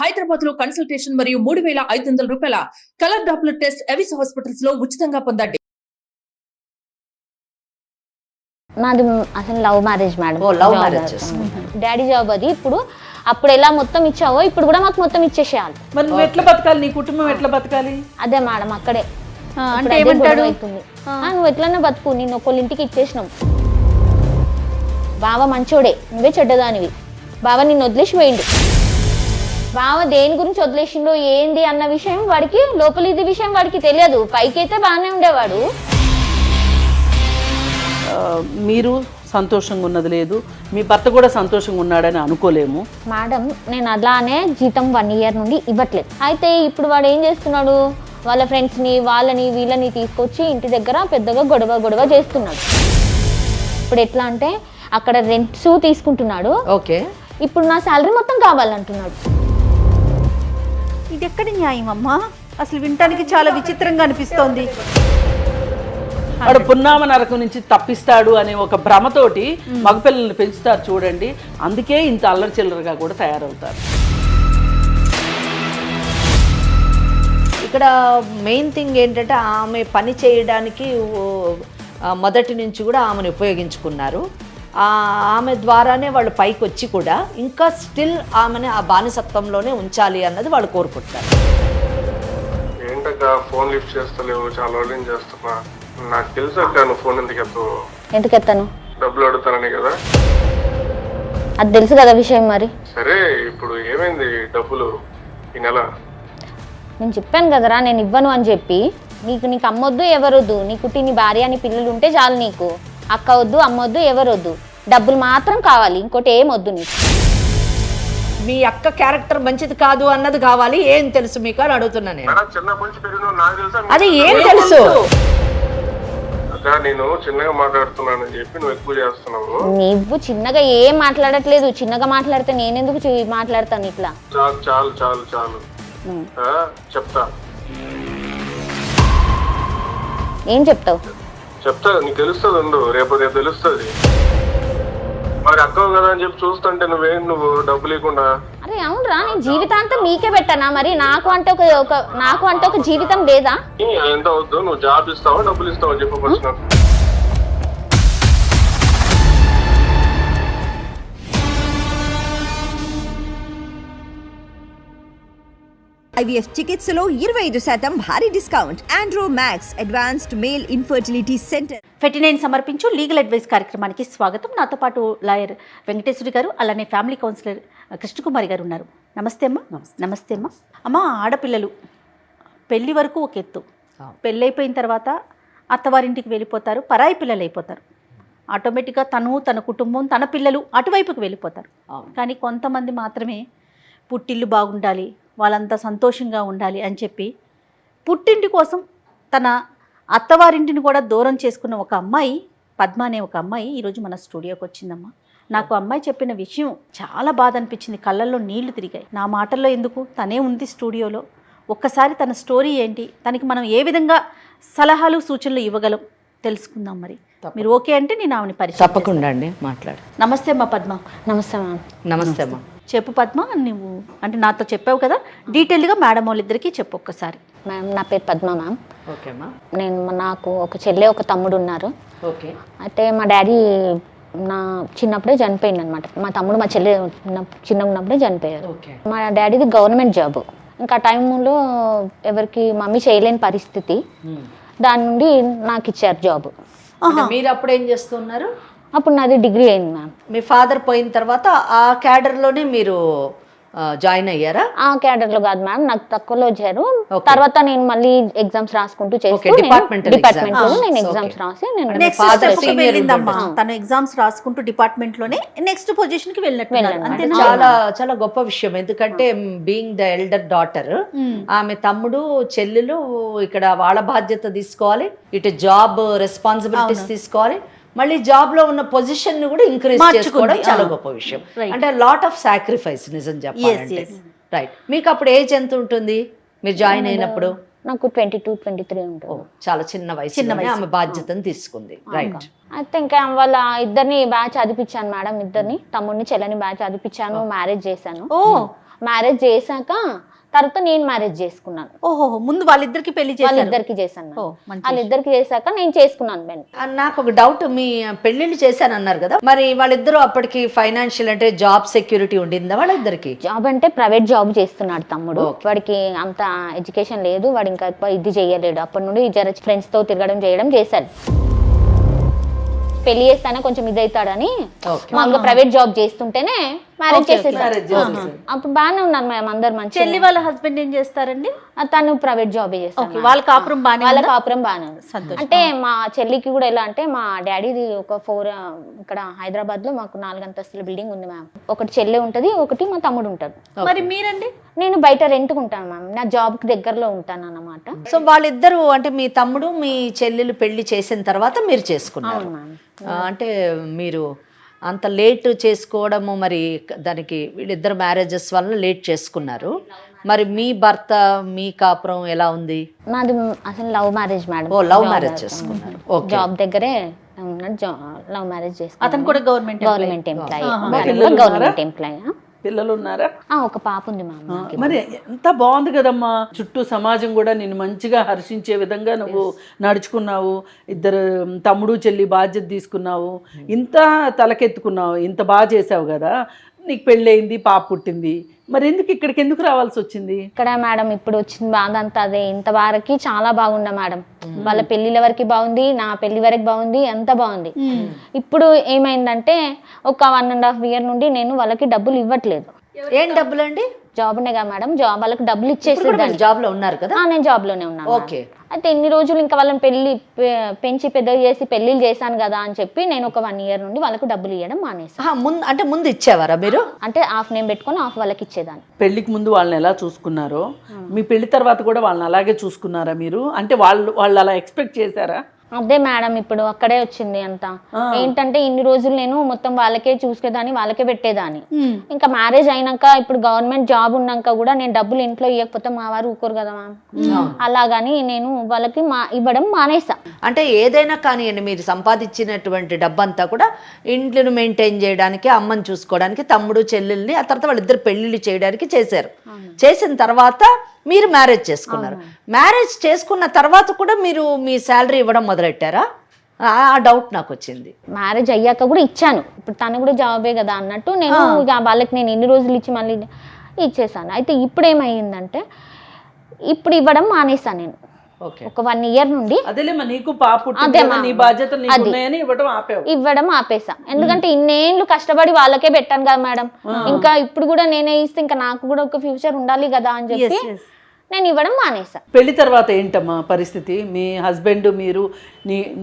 హైదరాబాద్ లో కన్సల్టేషన్ మరియు 3,500 రూపాయల colour Doppler test Avis hospitals లో ఉచితంగా పొందండి. నాది అసలు love marriage madam. Love marriage. Daddy job అది. ఇప్పుడు అప్పుడు ఎలా మొత్తం ఇచ్చావో ఇప్పుడు కూడా మాకు మొత్తం ఇచ్చేసేయాలి. మరి నువ్వు ఎట్లా బతకాలి, నీ కుటుంబం ఎట్లా బతకాలి? అదే మేడం అక్కడే అంటే ఏమంటాడు? నువ్వు ఎట్లన్నా బతుకు, నేను ఒకళ్ళ ఇంటికి ఇచ్చేసినాం. బావ మంచోడే, నువ్వే చెడ్డదానివి. బావ నిన్ను వదిలేసి పోయిండు. బావ దేని గురించి వదిలేసిండో ఏంది అన్న విషయం వాడికి, లోపల ఇది విషయం వాడికి తెలియదు. పైకైతే బాగానే ఉండేవాడు. మీరు సంతోషంగా ఉన్నది లేదు, మీ భర్త కూడా సంతోషంగా ఉన్నాడని అనుకోలేము మేడం. నేను అలానే జీతం 1 ఇయర్ నుండి ఇవ్వట్లేదు. అయితే ఇప్పుడు వాడు ఏం చేస్తున్నాడు, వాళ్ళ ఫ్రెండ్స్ని వాళ్ళని వీళ్ళని తీసుకొచ్చి ఇంటి దగ్గర పెద్దగా గొడవ చేస్తున్నాడు. ఇప్పుడు ఎట్లా అంటే అక్కడ రెంట్స్ తీసుకుంటున్నాడు. ఓకే, ఇప్పుడు నా శాలరీ మొత్తం కావాలంటున్నాడు. ఇది ఎక్కడి న్యాయం అమ్మా? అసలు వినటానికి చాలా విచిత్రంగా అనిపిస్తోంది. వాడు పున్నామ నరకం నుంచి తప్పిస్తాడు అనే ఒక భ్రమతోటి మగపిల్లల్ని పెంచుతారు చూడండి. అందుకే ఇంత అల్లరి చిల్లరగా కూడా తయారవుతారు. ఇక్కడ మెయిన్ థింగ్ ఏంటంటే ఆమె పని చేయడానికి మొదటి నుంచి కూడా ఆమెను ఉపయోగించుకున్నారు. ఆమె ద్వారానే వాళ్ళు పైకి వచ్చి కూడా ఇంకా స్టిల్ ఆమెను ఆ బానిసత్వంలోనే ఉంచాలి అన్నది వాళ్ళు కోరుకుంటారు. ఏంటక్క ఫోన్ లిఫ్ట్ చేస్తలేవు, చాలా రోజులు చేస్తున్నా. నాకు తెలుసు అక్క నువ్వు ఫోన్ ఎందుకు ఎత్తాను? డబ్బులు అడుగుతానని కదా. అది తెలుసు కదా విషయం. మరి సరే ఇప్పుడు ఏమైంది డబ్బులు ఈ నెల? నేను చెప్పాను కదరా నేను ఇవ్వను అని చెప్పి. నీకు అమ్మొద్దు ఎవరొద్దు, నీ భార్య అని పిల్లలు ఉంటే చాలు. నీకు అక్క వద్దు, అమ్మొద్దు, ఎవరొద్దు, డబ్బులు మాత్రం కావాలి, ఇంకోటి ఏం వద్దు నీకు. మీ అక్క క్యారెక్టర్ మంచిది కాదు అన్నది కావాలి. ఏం తెలుసు మీకు అని అడుగుతున్నా నేను. చిన్నప్పటి నుంచి పెరిగిన నాకు తెలుసా? అది ఏం తెలుసు? అక్క నేను చిన్నగా మాట్లాడుతున్నానని చెప్పి నువ్వు ఎక్కువ చేస్తున్నావు. నువ్వు చిన్నగా ఏం మాట్లాడట్లేదు. చిన్నగా మాట్లాడితే నేనెందుకు మాట్లాడతాను ఇట్లా? చాలు చాలు చాలు చాలు చెప్తా. ఏం చెప్తావు? చెప్తా, నీకు తెలుస్తుంది. ఉండు, రేపు తెలుస్తుంది. మరి అక్కవు కదా అని చెప్పి చూస్తుంటే నువ్వు డబ్బు లేకుండా. అరే అవునరా, నేను జీవితాంతం నీకే పెట్టానా? మరి నాకు అంటే ఒక జీవితం లేదా? ఎంత వద్దు, నువ్వు జాబ్ ఇస్తావా డబ్బులు ఇస్తావా చెప్పు ఫస్ట్ నాకు. IVF చికిత్సలో 25% భారీ discount. Andro max advanced male infertility centre. 59 సమర్పించు లీగల్ అడ్వైస్ కార్యక్రమానికి స్వాగతం. నాతో పాటు లాయర్ వెంకటేశ్వరి గారు, అలానే ఫ్యామిలీ కౌన్సిలర్ కృష్ణకుమారి గారు ఉన్నారు. నమస్తే అమ్మ. నమస్తే అమ్మ. అమ్మ, ఆడపిల్లలు పెళ్లి వరకు ఒక ఎత్తు, పెళ్ళైపోయిన తర్వాత అత్తవారింటికి వెళ్ళిపోతారు, పరాయి పిల్లలు అయిపోతారు. ఆటోమేటిక్గా తన కుటుంబం, తన పిల్లలు అటువైపుకి వెళ్ళిపోతారు. కానీ కొంతమంది మాత్రమే పుట్టిల్లు బాగుండాలి, వాళ్ళంతా సంతోషంగా ఉండాలి అని చెప్పి పుట్టింటి కోసం తన అత్తవారింటిని కూడా దూరం చేసుకున్న ఒక అమ్మాయి, పద్మ అనే ఒక అమ్మాయి ఈరోజు మన స్టూడియోకి వచ్చిందమ్మా. నాకు అమ్మాయి చెప్పిన విషయం చాలా బాధ అనిపించింది, కళ్ళల్లో నీళ్లు తిరిగాయి. నా మాటల్లో ఎందుకు, తనే ఉంది స్టూడియోలో. ఒక్కసారి తన స్టోరీ ఏంటి, తనకి మనం ఏ విధంగా సలహాలు సూచనలు ఇవ్వగలం తెలుసుకుందాం. మరి మీరు ఓకే అంటే నేను ఆమెని పరిచయం. తప్పకుండా అండి, మాట్లాడు. నమస్తే అమ్మా పద్మ. నమస్తే మ్యామ్. నమస్తే అమ్మా. చెప్పు పద్మ, నువ్వు అంటే నాతో చెప్పావు కదా, డీటెయిల్గా మేడం వాళ్ళిద్దరికీ చెప్పు ఒక్కసారి. మ్యామ్ నా పేరు పద్మ మ్యామ్. ఓకే అమ్మా. నాకు ఒక చెల్లె ఒక తమ్ముడు ఉన్నారు. ఓకే. అయితే మా డాడీ నా చిన్నప్పుడే చనిపోయింది అనమాట. మా తమ్ముడు మా చెల్లె చిన్నగా ఉన్నప్పుడే చనిపోయారు. మా డాడీది గవర్నమెంట్ జాబ్. ఇంకా టైంలో ఎవరికి మమ్మీ చేయలేని పరిస్థితి, దాని నుండి నాకు ఇచ్చారు జాబ్. మీరు అప్పుడు ఏం చేస్తున్నారు? అప్పుడు నాది డిగ్రీ అయింది మ్యామ్. మీ ఫాదర్ పోయిన తర్వాత ఆ క్యాడర్లోనే మీరు జాయిన్ అయ్యారా? ఆ క్యాడర్లో కాదు మ్యామ్, నాకు తక్కువలో వచ్చారు. తర్వాత నేను మళ్ళీ ఎగ్జామ్స్ రాసుకుంటూ డిపార్ట్మెంట్ లో నేను ఎగ్జామ్స్ రాసి తను ఎగ్జామ్స్ రాసుకుంటూ డిపార్ట్మెంట్ లోనే నెక్స్ట్ పొజిషన్ కి వెళ్ళినట్టు. చాలా చాలా గొప్ప విషయం. ఎందుకంటే బీయింగ్ ద ఎల్డర్ డాటర్, ఆమె తమ్ముడు చెల్లెలు ఇక్కడ వాళ్ళ బాధ్యత తీసుకోవాలి, ఇటు జాబ్ రెస్పాన్సిబిలిటీస్ తీసుకోవాలి, మళ్ళీ జాబ్ లో ఉన్న పొజిషన్ ని కూడా ఇంక్రీజ్ చేసుకోవడం చాలా గొప్ప విషయం. అంటే లాట్ ఆఫ్ సాక్రిఫైస్ నిజం చెప్పాలంటే. రైట్. మీకు అప్పుడు ఏజ్ ఎంత ఉంటుంది మీరు జాయిన్ అయినప్పుడు? నాకు 22-23 ఉంటుంది. చాలా చిన్న వయసు ఆమె బాధ్యతను తీసుకుంది. రైట్. అయితే ఇంకా వాళ్ళ ఇద్దరిని బ్యాచ్ చదివించాను మేడం, ఇద్దరిని, తమ్ముడిని చెల్లని బ్యాచ్ చదివించాను, మ్యారేజ్ చేశాను. మ్యారేజ్ చేశాక తర్వాత నేను మ్యారేజ్ చేసుకున్నాను. ఓహో, ముందు వాళ్ళిద్దరికి పెళ్లి చేశారు. వాళ్ళిద్దరికి చేశాను. ఓ, మంచి వాళ్ళిద్దరికి చేశాక నేను చేసుకున్నాను బెన్. నాకు ఒక డౌట్, మీ పెళ్ళిళ్ళు చేశానన్నారు కదా, మరి వాళ్ళిద్దరూ అప్పటికి ఫైనాన్షియల్ అంటే జాబ్ సెక్యూరిటీ ఉండిందా వాళ్ళిద్దరికి? జాబ్ అంటే ప్రైవేట్ జాబ్ చేస్తున్నాడు తమ్ముడు. వాడికి అంత ఎడ్యుకేషన్ లేదు, వాడు ఇంకా ఎక్కువ ఇది చేయలేడు. అప్పటి నుండి జర ఫ్రెండ్స్ తో తిరగడం చేయడం చేశాడు. పెళ్లి చేస్తానే కొంచెం ఇదవుతాడని మామూలుగా ప్రైవేట్ జాబ్ చేస్తుంటేనే మ్యారేజ్ చేసేసారు. అప్పుడు బాగానే ఉన్నాను మేము అందరు మంచి. చెల్లి వాళ్ళ హస్బెండ్ ఏం చేస్తారండి? తను ప్రైవేట్ జాబ్ చేస్తాను. వాళ్ళ కాపురం బాగానే వాళ్ళ కాపురం బాగానే ఉంది. అంటే మా చెల్లికి కూడా ఎలా అంటే మా డాడీది ఒక 4 ఇక్కడ హైదరాబాద్ లో మాకు 4 అంతస్తుల బిల్డింగ్ ఉంది మ్యామ్. ఒకటి చెల్లె ఉంటది, ఒకటి మా తమ్ముడు ఉంటాడు. మరి మీరండి? నేను బయట రెంట్కు ఉంటాను మ్యామ్, నా జాబ్ కి దగ్గరలో ఉంటాను అన్నమాట. సో వాళ్ళిద్దరు అంటే మీ తమ్ముడు మీ చెల్లెలు పెళ్లి చేసిన తర్వాత మీరు చేసుకున్నారు. అంటే మీరు అంత లేట్ చేసుకోవడము, మరి దానికి వీళ్ళిద్దరు మ్యారేజెస్ వల్ల లేట్ చేసుకున్నారు. మరి మీ భర్త మీ కాపురం ఎలా ఉంది? నాది అసలు లవ్ మ్యారేజ్ మేడం. ఓ, లవ్ మ్యారేజ్ చేసుకున్నారు. జాబ్ దగ్గరే ఉన్నాడు, లవ్ మ్యారేజ్ చేసుకున్నాను. అతను కూడా గవర్నమెంట్ ఎంప్లాయీ. Government employee. పిల్లలు ఉన్నారా? ఒక పాప ఉంది మా అమ్మకి. మరి ఎంత బాగుంది కదమ్మా, చుట్టూ సమాజం కూడా నిన్ను మంచిగా హర్షించే విధంగా నువ్వు నడుచుకున్నావు. ఇద్దరు తమ్ముడు చెల్లి బాధ్యత తీసుకున్నావు, ఇంత తలకెత్తుకున్నావు, ఇంత బాగా చేసావు కదా. నీకు పెళ్ళయింది, పాప పుట్టింది, మరి ఇక్కడికి ఎందుకు రావాల్సి వచ్చింది? ఇక్కడ మేడం ఇప్పుడు వచ్చింది బాధ అంతా అదే. ఇంత వరకు చాలా బాగుండా మేడం, వాళ్ళ పెళ్లిళ్ళ వరకు బాగుంది, నా పెళ్లి వరకు బాగుంది, ఎంత బాగుంది. ఇప్పుడు ఏమైందంటే ఒక 1.5 year నుండి నేను వాళ్ళకి డబ్బులు ఇవ్వట్లేదు. ఏం డబ్బులు అండి? జాబ్ కదా మేడం, జాబ్ వాళ్ళకి డబ్బులు ఇచ్చేసేదాన్ని. జాబ్ లో ఉన్నారు కదా? నేను జాబ్ లోనే ఉన్నాను. ఓకే. అయితే ఇన్ని రోజులు ఇంకా వాళ్ళని పెంచి పెద్దగా చేసి పెళ్లిళ్ళు చేశాను కదా అని చెప్పి నేను ఒక 1 year నుండి వాళ్ళకు డబ్బులు ఇవ్వడం మానేసాను. అంటే ముందు ఇచ్చేవారా మీరు? అంటే హాఫ్ నేను పెట్టుకొని హాఫ్ వాళ్ళకి ఇచ్చేదాన్ని. పెళ్లికి ముందు వాళ్ళని ఎలా చూసుకున్నారో మీ పెళ్లి తర్వాత కూడా వాళ్ళని అలాగే చూసుకున్నారా మీరు? అంటే వాళ్ళు అలా ఎక్స్పెక్ట్ చేశారా? అదే మేడం, ఇప్పుడు అక్కడే వచ్చింది అంతా. ఏంటంటే ఇన్ని రోజులు నేను మొత్తం వాళ్ళకే చూసుకేదాన్ని, వాళ్ళకే పెట్టేదాన్ని. ఇంకా మ్యారేజ్ అయినాక ఇప్పుడు గవర్నమెంట్ జాబ్ ఉన్నాక కూడా నేను డబ్బులు ఇంట్లో ఇవ్వకపోతే మా వారు ఊరుకోరు కదా మ్యామ్. అలాగని నేను వాళ్ళకి ఇవ్వడం మానేసా. అంటే ఏదైనా కానివ్వండి, మీరు సంపాదించినటువంటి డబ్బంతా కూడా ఇంట్లోని మెయింటైన్ చేయడానికి, అమ్మని చూసుకోవడానికి, తమ్ముడు చెల్లెల్ని, ఆ తర్వాత వాళ్ళిద్దరు పెళ్లిళ్ళు చేయడానికి చేశారు. చేసిన తర్వాత మీరు మ్యారేజ్ చేసుకున్నారు. మ్యారేజ్ చేసుకున్న తర్వాత కూడా మీరు మీ శాలరీ ఇవ్వడం మొదలెట్టారా? ఆ డౌట్ నాకు వచ్చింది. మ్యారేజ్ అయ్యాక కూడా ఇచ్చాను. ఇప్పుడు తను కూడా జాబే కదా అన్నట్టు నేను ఇక వాళ్ళకి నేను ఎన్ని రోజులు ఇచ్చి మళ్ళీ ఇచ్చేసాను. అయితే ఇప్పుడు ఏమైందంటే ఇప్పుడు ఇవ్వడం మానేసాను నేను ఒక 1 year నుండి. నీకు పాప నీ బాధ్యత ఇవ్వడం ఆపేసా. ఎందుకంటే ఇన్నేళ్ళు కష్టపడి వాళ్ళకే పెట్టాను కదా మేడం, ఇంకా ఇప్పుడు కూడా నేనే ఇస్తే ఇంకా నాకు కూడా ఒక ఫ్యూచర్ ఉండాలి కదా అని చెప్పి నేను ఇవ్వడం మానేసా. పెళ్లి తర్వాత ఏంటమ్మా పరిస్థితి? మీ హస్బెండ్ మీరు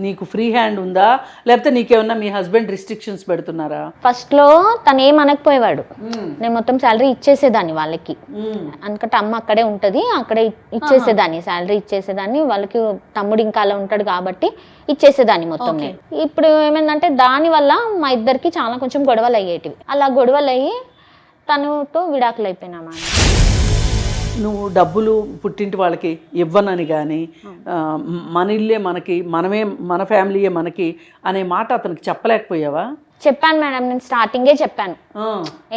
నీకు ఫ్రీ హ్యాండ్ ఉందా, లేకపోతే నీకేమన్నా మీ హస్బెండ్ రిస్ట్రిక్షన్స్ పెడుతున్నారా? ఫస్ట్ లో తను ఏమనకపోయేవాడు, నేను మొత్తం శాలరీ ఇచ్చేసేదాన్ని వాళ్ళకి. ఎందుకంటే అమ్మ అక్కడే ఉంటది, అక్కడే ఇచ్చేసేదాన్ని, శాలరీ ఇచ్చేసేదాన్ని. వాళ్ళకి తమ్ముడు ఇంకా అలా ఉంటాడు కాబట్టి ఇచ్చేసేదాన్ని మొత్తం. ఇప్పుడు ఏమైందంటే దాని వల్ల మా ఇద్దరికి చాలా కొంచెం గొడవలు అయ్యేటివి. అలా గొడవలు అయ్యి తనతో విడాకులు అయిపోయినామా. నువ్వు డబ్బులు పుట్టింటి వాళ్ళకి ఇవ్వనని కానీ, మన ఇల్లే మనకి, మన ఫ్యామిలీయే మనకి అనే మాట అతనికి చెప్పలేకపోయావా? చెప్పాను మేడం, నేను స్టార్టింగే చెప్పాను.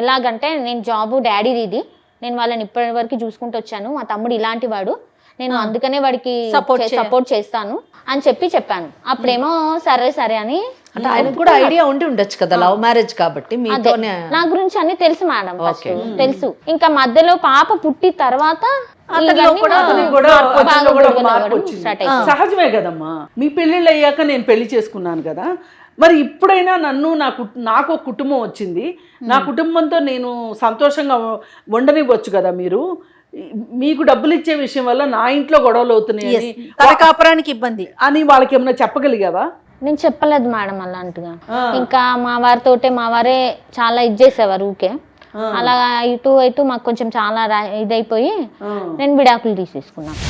ఎలాగంటే నేను జాబ్ డాడీది ఇది, నేను వాళ్ళని ఇప్పటి వరకు చూసుకుంటూ వచ్చాను, మా తమ్ముడు ఇలాంటి వాడు, నేను అందుకనే వాడికి సపోర్ట్ చేస్తాను అని చెప్పాను. అప్పుడేమో సరే సరే అని. అంటే ఆయనకు కూడా ఐడియా ఉండి ఉండొచ్చు కదా, లవ్ మ్యారేజ్ కాబట్టి. నా గురించి అన్ని తెలుసు మేడం, తెలుసు. ఇంకా మధ్యలో పాప పుట్టి తర్వాత సహజమే కదమ్మా. మీ పెళ్ళిళ్ళు అయ్యాక నేను పెళ్లి చేసుకున్నాను కదా, మరి ఇప్పుడైనా నాకు ఒక కుటుంబం వచ్చింది, నా కుటుంబంతో నేను సంతోషంగా ఉండనివ్వచ్చు కదా. మీరు మీకు డబ్బులు ఇచ్చే విషయం వల్ల నా ఇంట్లో గొడవలు అవుతున్నాయి, కాపురానికి ఇబ్బంది అని వాళ్ళకి ఏమైనా చెప్పగలిగావా? నేను చెప్పలేదు మేడం అలాంటిగా. ఇంకా మా వారే చాలా ఇది చేసేవారు ఊకే. అలా ఇటు మాకు కొంచెం చాలా ఇదైపోయి నేను విడాకులు తీసేసుకున్నాను.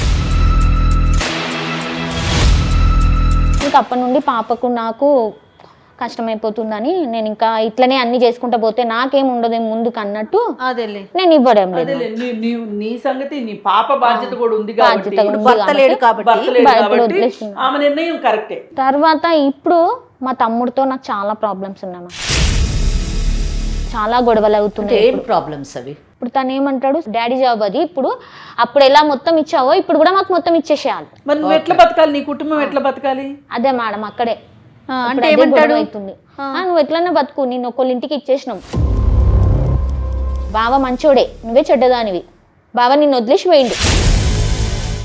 ఇంకా అప్పటి నుండి పాపకు నాకు కష్టమైపోతుందని నేను ఇంకా ఇట్లనే అన్ని చేసుకుంటా పోతే నాకేం ఉండదు ముందుకు అన్నట్టు నేను ఇవ్వడం లేదు. నీ సంగతి, నీ పాప బాధ్యత కూడా ఉంది కాబట్టి తర్వాత ఇప్పుడు మా తమ్ముడితో నాకు చాలా ప్రాబ్లమ్స్ ఉన్నాయి, చాలా గొడవలు అవుతున్నాయి. ప్రాబ్లమ్స్ అవి ఇప్పుడు తను ఏమంటాడు, డాడీ జాబ్ అది, ఇప్పుడు అప్పుడు ఎలా మొత్తం ఇచ్చావో ఇప్పుడు కూడా మాకు మొత్తం ఇచ్చేసేయాలి. మరి నువ్వు ఎట్లా బతకాలి, నీ కుటుంబం ఎట్లా బతకాలి? అదే మేడం అక్కడే అంటే ఏమంటాడు? అవుతుంది, నువ్వు ఎట్లన్నా బతుకు, నేను ఒకళ్ళ ఇంటికి ఇచ్చేసినావు, బావ మంచోడే, నువ్వే చెడ్డదానివి, బావ నిన్ను వదిలేసి పోయిండు,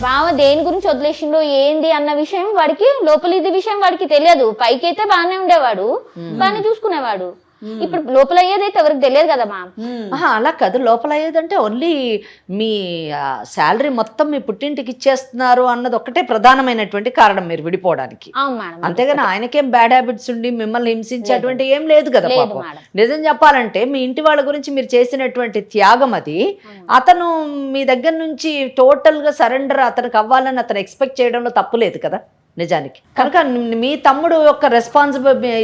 బావ దేని గురించి వదిలేసిండో ఏంది అన్న విషయం వాడికి, లోపల ఇది విషయం వాడికి తెలియదు. పైకి అయితే బాగానే ఉండేవాడు, బాగానే చూసుకునేవాడు, ఇప్పుడు లోపల అయ్యేదైతే ఎవరికి తెలియదు కదా మ్యామ్. అలా కాదు, లోపల అయ్యేదంటే ఓన్లీ మీ శాలరీ మొత్తం మీ పుట్టింటికి ఇచ్చేస్తున్నారు అన్నది ఒక్కటే ప్రధానమైనటువంటి కారణం మీరు విడిపోవడానికి. అవును మేడం. అంతేగాని ఆయనకేం బ్యాడ్ హ్యాబిట్స్ ఉండి మిమ్మల్ని హింసించేటువంటి ఏం లేదు కదా లేదు పాపం. మేడం. నిజం చెప్పాలంటే మీ ఇంటి వాళ్ళ గురించి మీరు చేసినటువంటి త్యాగం అది. అతను మీ దగ్గర నుంచి టోటల్ గా సరెండర్ అతనికి అవ్వాలని అతను ఎక్స్పెక్ట్ చేయడంలో తప్పు లేదు కదా నిజానికి. కనుక మీ తమ్ముడు యొక్క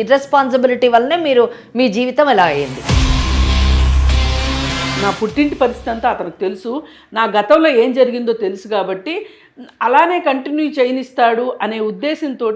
ఇర్రెస్పాన్సిబిలిటీ వల్లనే మీరు మీ జీవితం ఎలా అయ్యింది. నా పుట్టింటి పరిస్థితి అంతా అతనికి తెలుసు, నా గతంలో ఏం జరిగిందో తెలుసు, కాబట్టి అలానే కంటిన్యూ చేయనిస్తాడు అనే ఉద్దేశంతో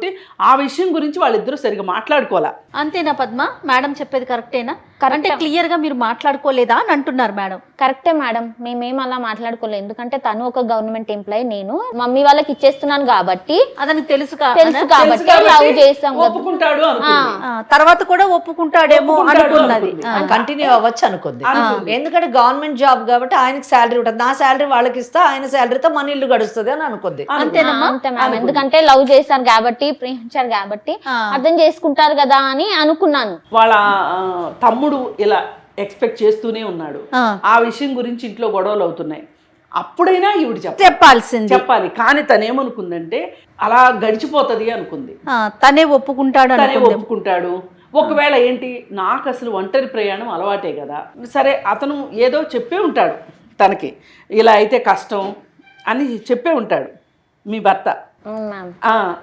ఆ విషయం గురించి వాళ్ళిద్దరూ సరిగా మాట్లాడుకోవాలా. అంతేనా పద్మ? మేడం చెప్పేది కరెక్టేనా? అంటే క్లియర్ గా మీరు మాట్లాడుకోలేదా అని అంటున్నారు మేడం. కరెక్టే మేడం, మేమేం అలా మాట్లాడుకోలేదు, ఎందుకంటే తను ఒక గవర్నమెంట్ ఎంప్లాయీ, నేను మమ్మీ వాళ్ళకి ఇచ్చేస్తున్నాను కాబట్టి అతనికి తెలుసు కాబట్టి లవ్ చేస్తాం కదా. ఒప్పుకుంటాడు అనుకుంది. తర్వాత కూడా ఒప్పుకుంటాడేమో అనుకున్నది. కంటిన్యూ అవ్వచ్చు అనుకుంది. ఎందుకంటే గవర్నమెంట్ జాబ్ కాబట్టి ఆయనకి శాలరీ ఉంటుంది, నా శాలరీ వాళ్ళకి ఇస్తా, ఆయన శాలరీతో మన ఇల్లు గడుస్తుంది అని అనుకుంది. అంతేనమ్మా? అంతే మ్యామ్, ఎందుకంటే లవ్ చేశారు కాబట్టి, ప్రేమించారు కాబట్టి అర్థం చేసుకుంటారు కదా అని అనుకున్నాను. వాళ్ళ తమ్ముడు ఇలా ఎక్స్పెక్ట్ చేస్తూనే ఉన్నాడు, ఆ విషయం గురించి ఇంట్లో గొడవలు అవుతున్నాయి. అప్పుడైనా ఈవిడ చెప్పాలి, కానీ తనేమనుకుందంటే అలా గడిచిపోతుంది అనుకుంది. తనే ఒప్పుకుంటాడు. ఒకవేళ ఏంటి, నాకు అసలు ఒంటరి ప్రయాణం అలవాటే కదా, సరే అతను ఏదో చెప్పే ఉంటాడు తనకి, ఇలా అయితే కష్టం అని చెప్పే ఉంటాడు మీ భర్త.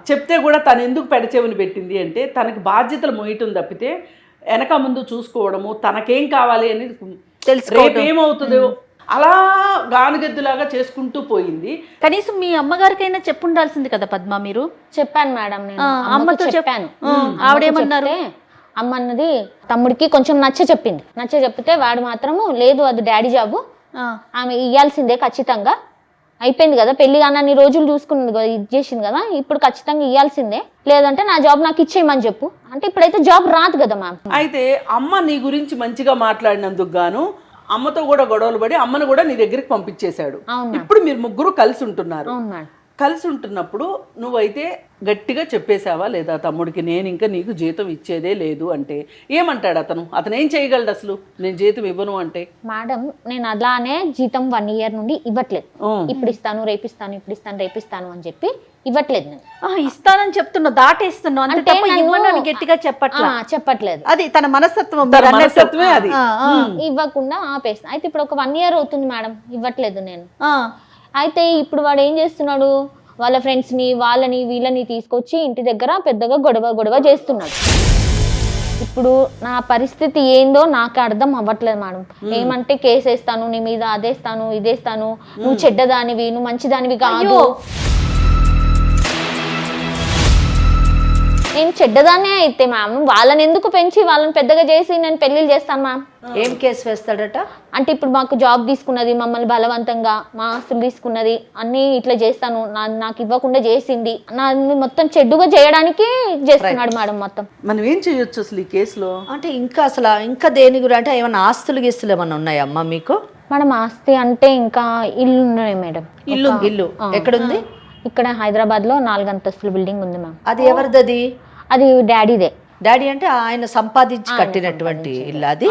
చెప్తే కూడా తను ఎందుకు పెడచెవిని పెట్టింది అంటే, తనకి బాధ్యతలు మోయటం తప్పితే వెనక ముందు చూసుకోవడము, తనకేం కావాలి అని రేపు ఏమవుతుందో అలా గానుగెద్దులాగా చేసుకుంటూ పోయింది. కనీసం మీ అమ్మగారికైనా చెప్పుండాల్సింది కదా పద్మ మీరు. చెప్పాను మేడం, నేను అమ్మతో చెప్పాను. ఆవిడేమన్నారు? అమ్మ అన్నది తమ్ముడికి కొంచెం నచ్చ చెప్తే వాడు మాత్రము లేదు, అది డాడీ జాబు, ఆమె ఇయ్యాల్సిందే ఖచ్చితంగా, అయిపోయింది కదా పెళ్లి అన్నన్ని రోజులు చూసుకున్నది కదా, ఇది చేసింది కదా, ఇప్పుడు ఖచ్చితంగా ఇవ్వాల్సిందే, లేదంటే నా జాబ్ నాకు ఇచ్చేయమని చెప్పు అంటే, ఇప్పుడైతే జాబ్ రాదు కదా మ్యామ్. అయితే అమ్మ నీ గురించి మంచిగా మాట్లాడినందుకు గాను అమ్మతో కూడా గొడవలు పడి అమ్మను కూడా నీ దగ్గరికి పంపించేశాడు. ఇప్పుడు మీరు ముగ్గురు కలిసి ఉంటున్నారు. కలిసి ఉంటున్నప్పుడు నువ్వైతే గట్టిగా చెప్పేశావా లేదా తమ్ముడికి, నేను ఇంకా నీకు జీతం ఇచ్చేదే లేదు అంటే ఏమంటాడు అతను? అతను ఏం చేయగలడు అసలు, నేను జీతం ఇవ్వను అంటే? మేడం నేను అలానే జీతం 1 year నుండి ఇవ్వట్లేదు, ఇప్పుడు ఇస్తాను రేపిస్తాను, ఇప్పుడు ఇస్తాను రేపిస్తాను అని చెప్పి ఇవ్వట్లేదు. నేను ఇస్తానని చెప్తున్నా, దాటేస్తున్నా అంటే గట్టిగా చెప్పట్లేదు. అది తన మనస్తత్వమే అది. ఇవ్వకుండా ఆపేస్తా. అయితే ఇప్పుడు ఒక 1 year అవుతుంది మేడం ఇవ్వట్లేదు నేను. అయితే ఇప్పుడు వాడు ఏం చేస్తున్నాడు, వాళ్ళ ఫ్రెండ్స్ని వాళ్ళని వీళ్ళని తీసుకొచ్చి ఇంటి దగ్గర పెద్దగా గొడవ చేస్తున్నాడు. ఇప్పుడు నా పరిస్థితి ఏందో నాకు అర్థం అవ్వట్లేదు మేడం. ఏమంటే కేసు వేస్తాను నీ మీద, అదేస్తాను ఇదేస్తాను, నువ్వు చెడ్డదానివి, నువ్వు మంచిదానివి కాదు. నేను చెడ్డదాన్నే అయితే మ్యామ్, వాళ్ళని ఎందుకు పెంచి వాళ్ళని పెద్దగా చేసి నేను పెళ్లిళ్ళు చేస్తాను మ్యామ్. ఏం కేసు వేస్తాడట అంటే ఇప్పుడు మాకు జాబ్ తీసుకున్నది, మమ్మల్ని బలవంతంగా మా ఆస్తులు తీసుకున్నది, అన్ని ఇట్లా చేస్తాను, నాకు ఇవ్వకుండా చేసింది, నా మొత్తం చెడ్డుగా చేయడానికి చేస్తున్నాడు మేడం మొత్తం. మనం ఏం చేయొచ్చు అసలు ఈ కేసులో? అంటే ఇంకా దేని గురించి, అంటే ఏమైనా ఆస్తులు గీస్తులు ఏమన్నా ఉన్నాయమ్మా మీకు? మేడం ఆస్తి అంటే ఇంకా ఇల్లు ఉన్నాయి మేడం. ఇల్లు ఎక్కడుంది? ఇక్కడ హైదరాబాద్ లో 4 అంతస్తుల బిల్డింగ్ ఉంది మ్యామ్. అది ఎవరిది? అది డాడీదే. డాడీ అంటే ఆయన సంపాదించి కట్టినటువంటి ఇల్లు అది,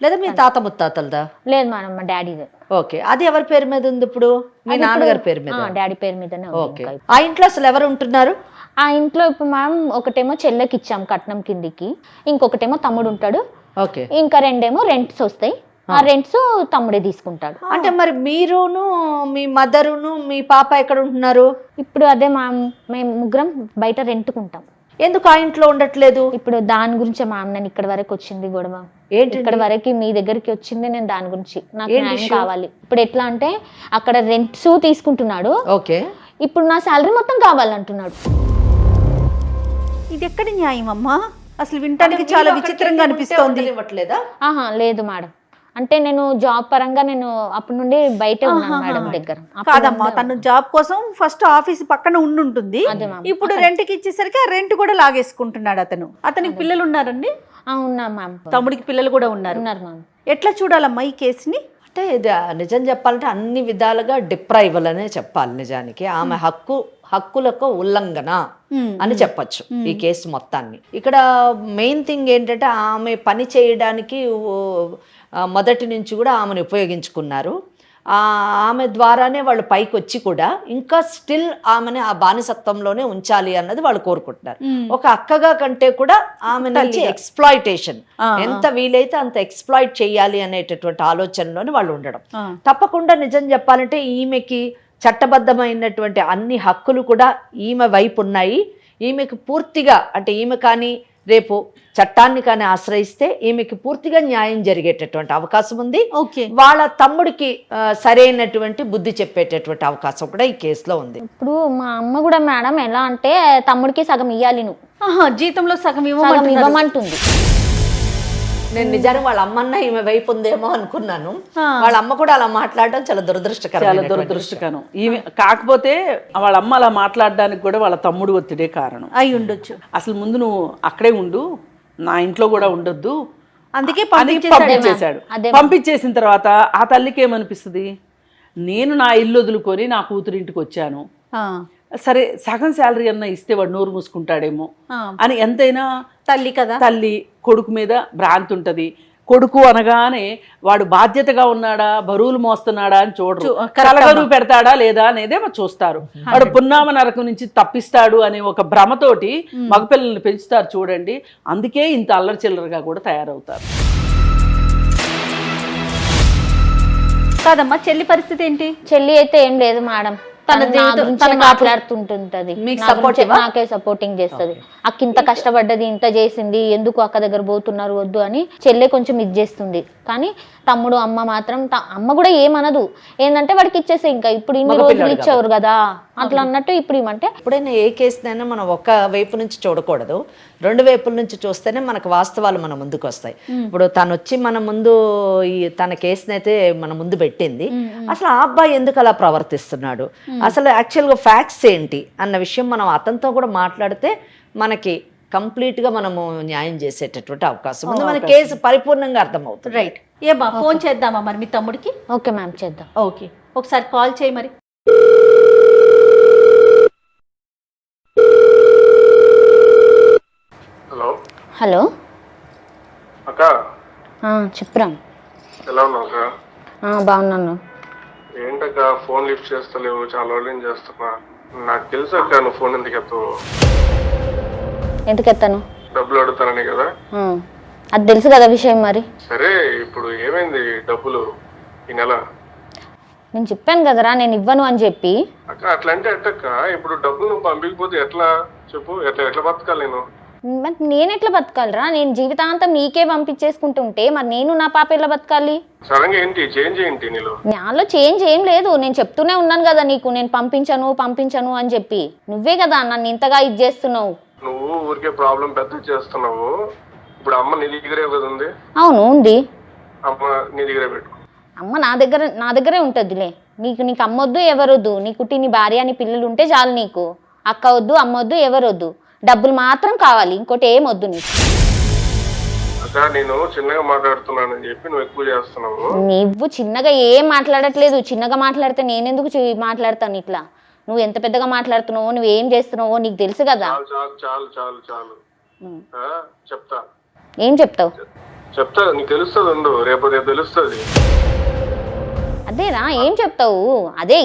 లేదా మీ తాత ముత్తాతలదా? లేదు మేడం మా డాడీదే. ఓకే, అది ఎవరి పేరు మీద ఉంది ఇప్పుడు? మీ నాన్నగారి పేరు మీద? డాడీ పేరు మీదనే. ఓకే, ఆ ఇంట్లో అసలు ఎవరు ఉంటున్నారు? ఆ ఇంట్లో ఇప్పుడు మ్యామ్ ఒకటేమో చెల్లెకి ఇచ్చాం కట్నం కిందికి, ఇంకొకటేమో తమ్ముడు ఉంటాడు, ఓకే, ఇంకా 2 రెంట్స్ వస్తాయి, ఆ రెంట్స్ తమ్ముడే తీసుకుంటాడు. అంటే మరి మీరును మీ మదరును మీ పాప ఎక్కడ ఉంటున్నారు ఇప్పుడు? అదే మ్యామ్ మేము ముగ్గురం బయట రెంట్కుంటాం. ఎందుకు ఆ ఇంట్లో ఉండట్లేదు? ఇప్పుడు దాని గురించే మ్యామ్ నేను ఇక్కడ వరకు వచ్చింది గొడవ. ఇక్కడ వరకు మీ దగ్గరికి వచ్చింది నేను దాని గురించి, నాకు న్యాయం కావాలి. ఇప్పుడు ఎట్లా అంటే అక్కడ రెంట్స్ తీసుకుంటున్నాడు, ఓకే, ఇప్పుడు నా శాలరీ మొత్తం కావాలంటున్నాడు. ఇది ఎక్కడి న్యాయం అమ్మా? అసలు వినటానికి చాలా విచిత్రంగా అనిపిస్తోంది. ఇవ్వట్లేదా? లేదు మేడం, అంటే నేను జాబ్ పరంగా నేను అప్పటి నుండి బయటే ఉన్నాను మేడం దగ్గర. అప్పుడు కాదమ్మా, తను జాబ్ కోసం ఫస్ట్ ఆఫీస్ పక్కన ఉండుంటుంది. అదే మ్యామ్. ఇప్పుడు రెంట్కి ఇచ్చేసరికి ఆ రెంట్ కూడా లాగేసుకుంటున్నాడు అతనికి పిల్లలు ఉన్నారండి? ఉన్నా మ్యామ్. తమ్ముడికి పిల్లలు కూడా ఉన్నారు. మ్యామ్. ఎట్లా చూడాలమ్మా ఈ కేసుని? అంటే ఇది నిజం చెప్పాలంటే అన్ని విధాలుగా డిప్రైవల్ అనే చెప్పాలి. నిజానికి ఆమె హక్కులకు ఉల్లంఘన అని చెప్పచ్చు ఈ కేసు మొత్తాన్ని. ఇక్కడ మెయిన్ థింగ్ ఏంటంటే ఆమె పని చేయడానికి మొదటి నుంచి కూడా ఆమెను ఉపయోగించుకున్నారు. ఆమె ద్వారానే వాళ్ళు పైకి వచ్చి కూడా ఇంకా స్టిల్ ఆమెని ఆ బానిసత్వంలోనే ఉంచాలి అన్నది వాళ్ళు కోరుకుంటున్నారు. ఒక అక్కగా కంటే కూడా ఆమె నుంచి ఎక్స్ప్లాయిటేషన్ ఎంత వీలైతే అంత ఎక్స్ప్లాయిట్ చేయాలి అనేటటువంటి ఆలోచనలోనే వాళ్ళు ఉండడం. తప్పకుండా నిజం చెప్పాలంటే ఈమెకి చట్టబద్ధమైనటువంటి అన్ని హక్కులు కూడా ఈమె వైపు ఉన్నాయి. ఈమెకు పూర్తిగా అంటే ఈమె కానీ రేపు చట్టాన్ని కానీ ఆశ్రయిస్తే ఈమెకి పూర్తిగా న్యాయం జరిగేటటువంటి అవకాశం ఉంది. వాళ్ళ తమ్ముడికి సరైనటువంటి బుద్ధి చెప్పేటటువంటి అవకాశం కూడా ఈ కేసులో ఉంది. ఇప్పుడు మా అమ్మ కూడా మేడం ఎలా అంటే తమ్ముడికి సగం ఇవ్వాలి జీతంలో సగం ఇవ్వమంటుంది. నేను నిజానికి వాళ్ళ అమ్మన్న ఈమె వైపు ఉందేమో అనుకున్నాను. వాళ్ళ అమ్మ కూడా అలా మాట్లాడడం చాలా దురదృష్టకరం. ఈమె కాకపోతే వాళ్ళ అమ్మ అలా మాట్లాడడానికి కూడా వాళ్ళ తమ్ముడు ఒత్తిడే కారణం అయి ఉండొచ్చు. అసలు ముందు నువ్వు అక్కడే ఉండు, నా ఇంట్లో కూడా ఉండొద్దు, అందుకే పంపించేశాడు. పంపించేసిన తర్వాత ఆ తల్లికి ఏమనిపిస్తుంది, నేను నా ఇల్లు వదులుకొని నా కూతురింటికి వచ్చాను, సరే సగం శాలరీ అన్న ఇస్తే వాడు నోరు మూసుకుంటాడేమో అని ఎంతైనా తల్లి కదా, తల్లి కొడుకు మీద భ్రాంతి ఉంటుంది. కొడుకు అనగానే వాడు బాధ్యతగా ఉన్నాడా, బరువులు మోస్తున్నాడా అని చూడరు, కలగరువు పెడతాడా లేదా అనేదే చూస్తారు. వాడు పున్నామ నరకం నుంచి తప్పిస్తాడు అనే ఒక భ్రమతోటి మగపిల్లల్ని పెంచుతారు చూడండి. అందుకే ఇంత అల్లరి చిల్లరగా కూడా తయారవుతారు. కాదమ్మా, చెల్లి పరిస్థితి ఏంటి? చెల్లి అయితే ఏం లేదు మేడం, తన మాట్లాడుతుంటది, నాకే సపోర్టింగ్ చేస్తుంది. అక్క ఇంత కష్టపడ్డది, ఇంత చేసింది, ఎందుకు అక్క దగ్గర పోతున్నారు వద్దు అని చెల్లె కొంచెం ఇది చేస్తుంది. కానీ తమ్ముడు అమ్మ మాత్రం అమ్మ కూడా ఏమనదు. ఏంటంటే వాడికి ఇచ్చేసి ఇంకా ఇప్పుడు ఇన్ని రోజులు ఇచ్చేవారు కదా అట్లా అన్నట్టు ఇప్పుడు ఇవ్వమంటే. ఎప్పుడైనా ఏ కేసునైనా మనం ఒక వైపు నుంచి చూడకూడదు, రెండు వైపుల నుంచి చూస్తేనే మనకు వాస్తవాలు మన ముందుకు వస్తాయి. ఇప్పుడు తను వచ్చి మన ముందు తన కేసునైతే మన ముందు పెట్టింది. అసలు ఆ అబ్బాయి ఎందుకు అలా ప్రవర్తిస్తున్నాడు, అసలు యాక్చువల్గా ఫ్యాక్ట్స్ ఏంటి అన్న విషయం మనం అతనితో కూడా మాట్లాడితే మనకి కంప్లీట్గా మనము న్యాయం చేసేటటువంటి అవకాశం ఉంది. మన కేసు పరిపూర్ణంగా అర్థమవుతుంది. రైట్. ఏమా ఫోన్ చేద్దామా మరి మీ తమ్ముడికి? ఓకే మ్యామ్, చేద్దాం. ఓకే, ఒకసారి కాల్ చేయి మరి. హలో హలో అక్క, చెప్పురా. ఎలా ఉన్నావు అక్క? బాగున్నాను. ఏంటక్క ఫోన్ లిఫ్ట్ చేస్తలేవు, చాలా రోజులు చేస్తున్నా. నాకు తెలుసు అక్క నువ్వు ఫోన్ ఎందుకు ఎత్తవు. ఎందుకు ఎత్తాను? డబ్బులు అడుగుతానని కదా. అది తెలుసు కదా విషయం. మరి సరే ఇప్పుడు ఏమైంది డబ్బులు ఈ నెల? నేను చెప్పాను కదరా నేను ఇవ్వను అని చెప్పి. అక్క అట్లా అంటే ఎట్టక్క, ఇప్పుడు డబ్బులు నువ్వు పంపించకపోతే ఎట్లా చెప్పు, ఎట్లా బతకాలి నేను? నేను ఎట్లా బతకాలరా? నేను జీవితాంతం నీకే పంపించేసుకుంటుంటే మరి నేను నా పాప ఎట్లా బతకాలి? సడన్గా ఏంటి చేంజ్ ఏంటి నీలో? నాలో చేంజ్ ఏం లేదు. నేను చెప్తూనే ఉన్నాను కదా నీకు, నేను పంపించను అని చెప్పి. నువ్వే కదా నన్ను ఇంతగా ఇది చేస్తున్నావు. నువ్వు ఊరికే ప్రాబ్లం పెద్ద చేస్తున్నావు. ఇప్పుడు అమ్మ నీ దగ్గరే కదా ఉంది. అవును ఉంది. అమ్మ నీ దగ్గరే పెట్టుకో. అమ్మ నా దగ్గరే ఉంటుందిలే. నీకు అమ్మ వద్దు ఎవరొద్దు, నీకు నీ భార్య అని పిల్లలు ఉంటే చాలు. నీకు అక్క వద్దు, అమ్మ వద్దు, ఎవరొద్దు, డబ్బులు మాత్రం కావాలి, ఇంకోటి ఏం వద్దు నీకు. అక్క నేను చిన్నగా మాట్లాడుతున్నానని చెప్పి నువ్వు ఎక్కువ చేస్తున్నావు. నువ్వు చిన్నగా ఏం మాట్లాడట్లేదు. చిన్నగా మాట్లాడితే నేనెందుకు మాట్లాడతాను ఇట్లా? నువ్వు ఎంత పెద్దగా మాట్లాడుతున్నావో, నువ్వు ఏం చేస్తున్నావో నీకు తెలుసు కదా. చాలు చెప్తా. ఏం చెప్తావు? చెప్తా, నీకు తెలుస్తుంది ఉండు, రేపు తెలుస్తుంది. అదేరా ఏం చెప్తావు?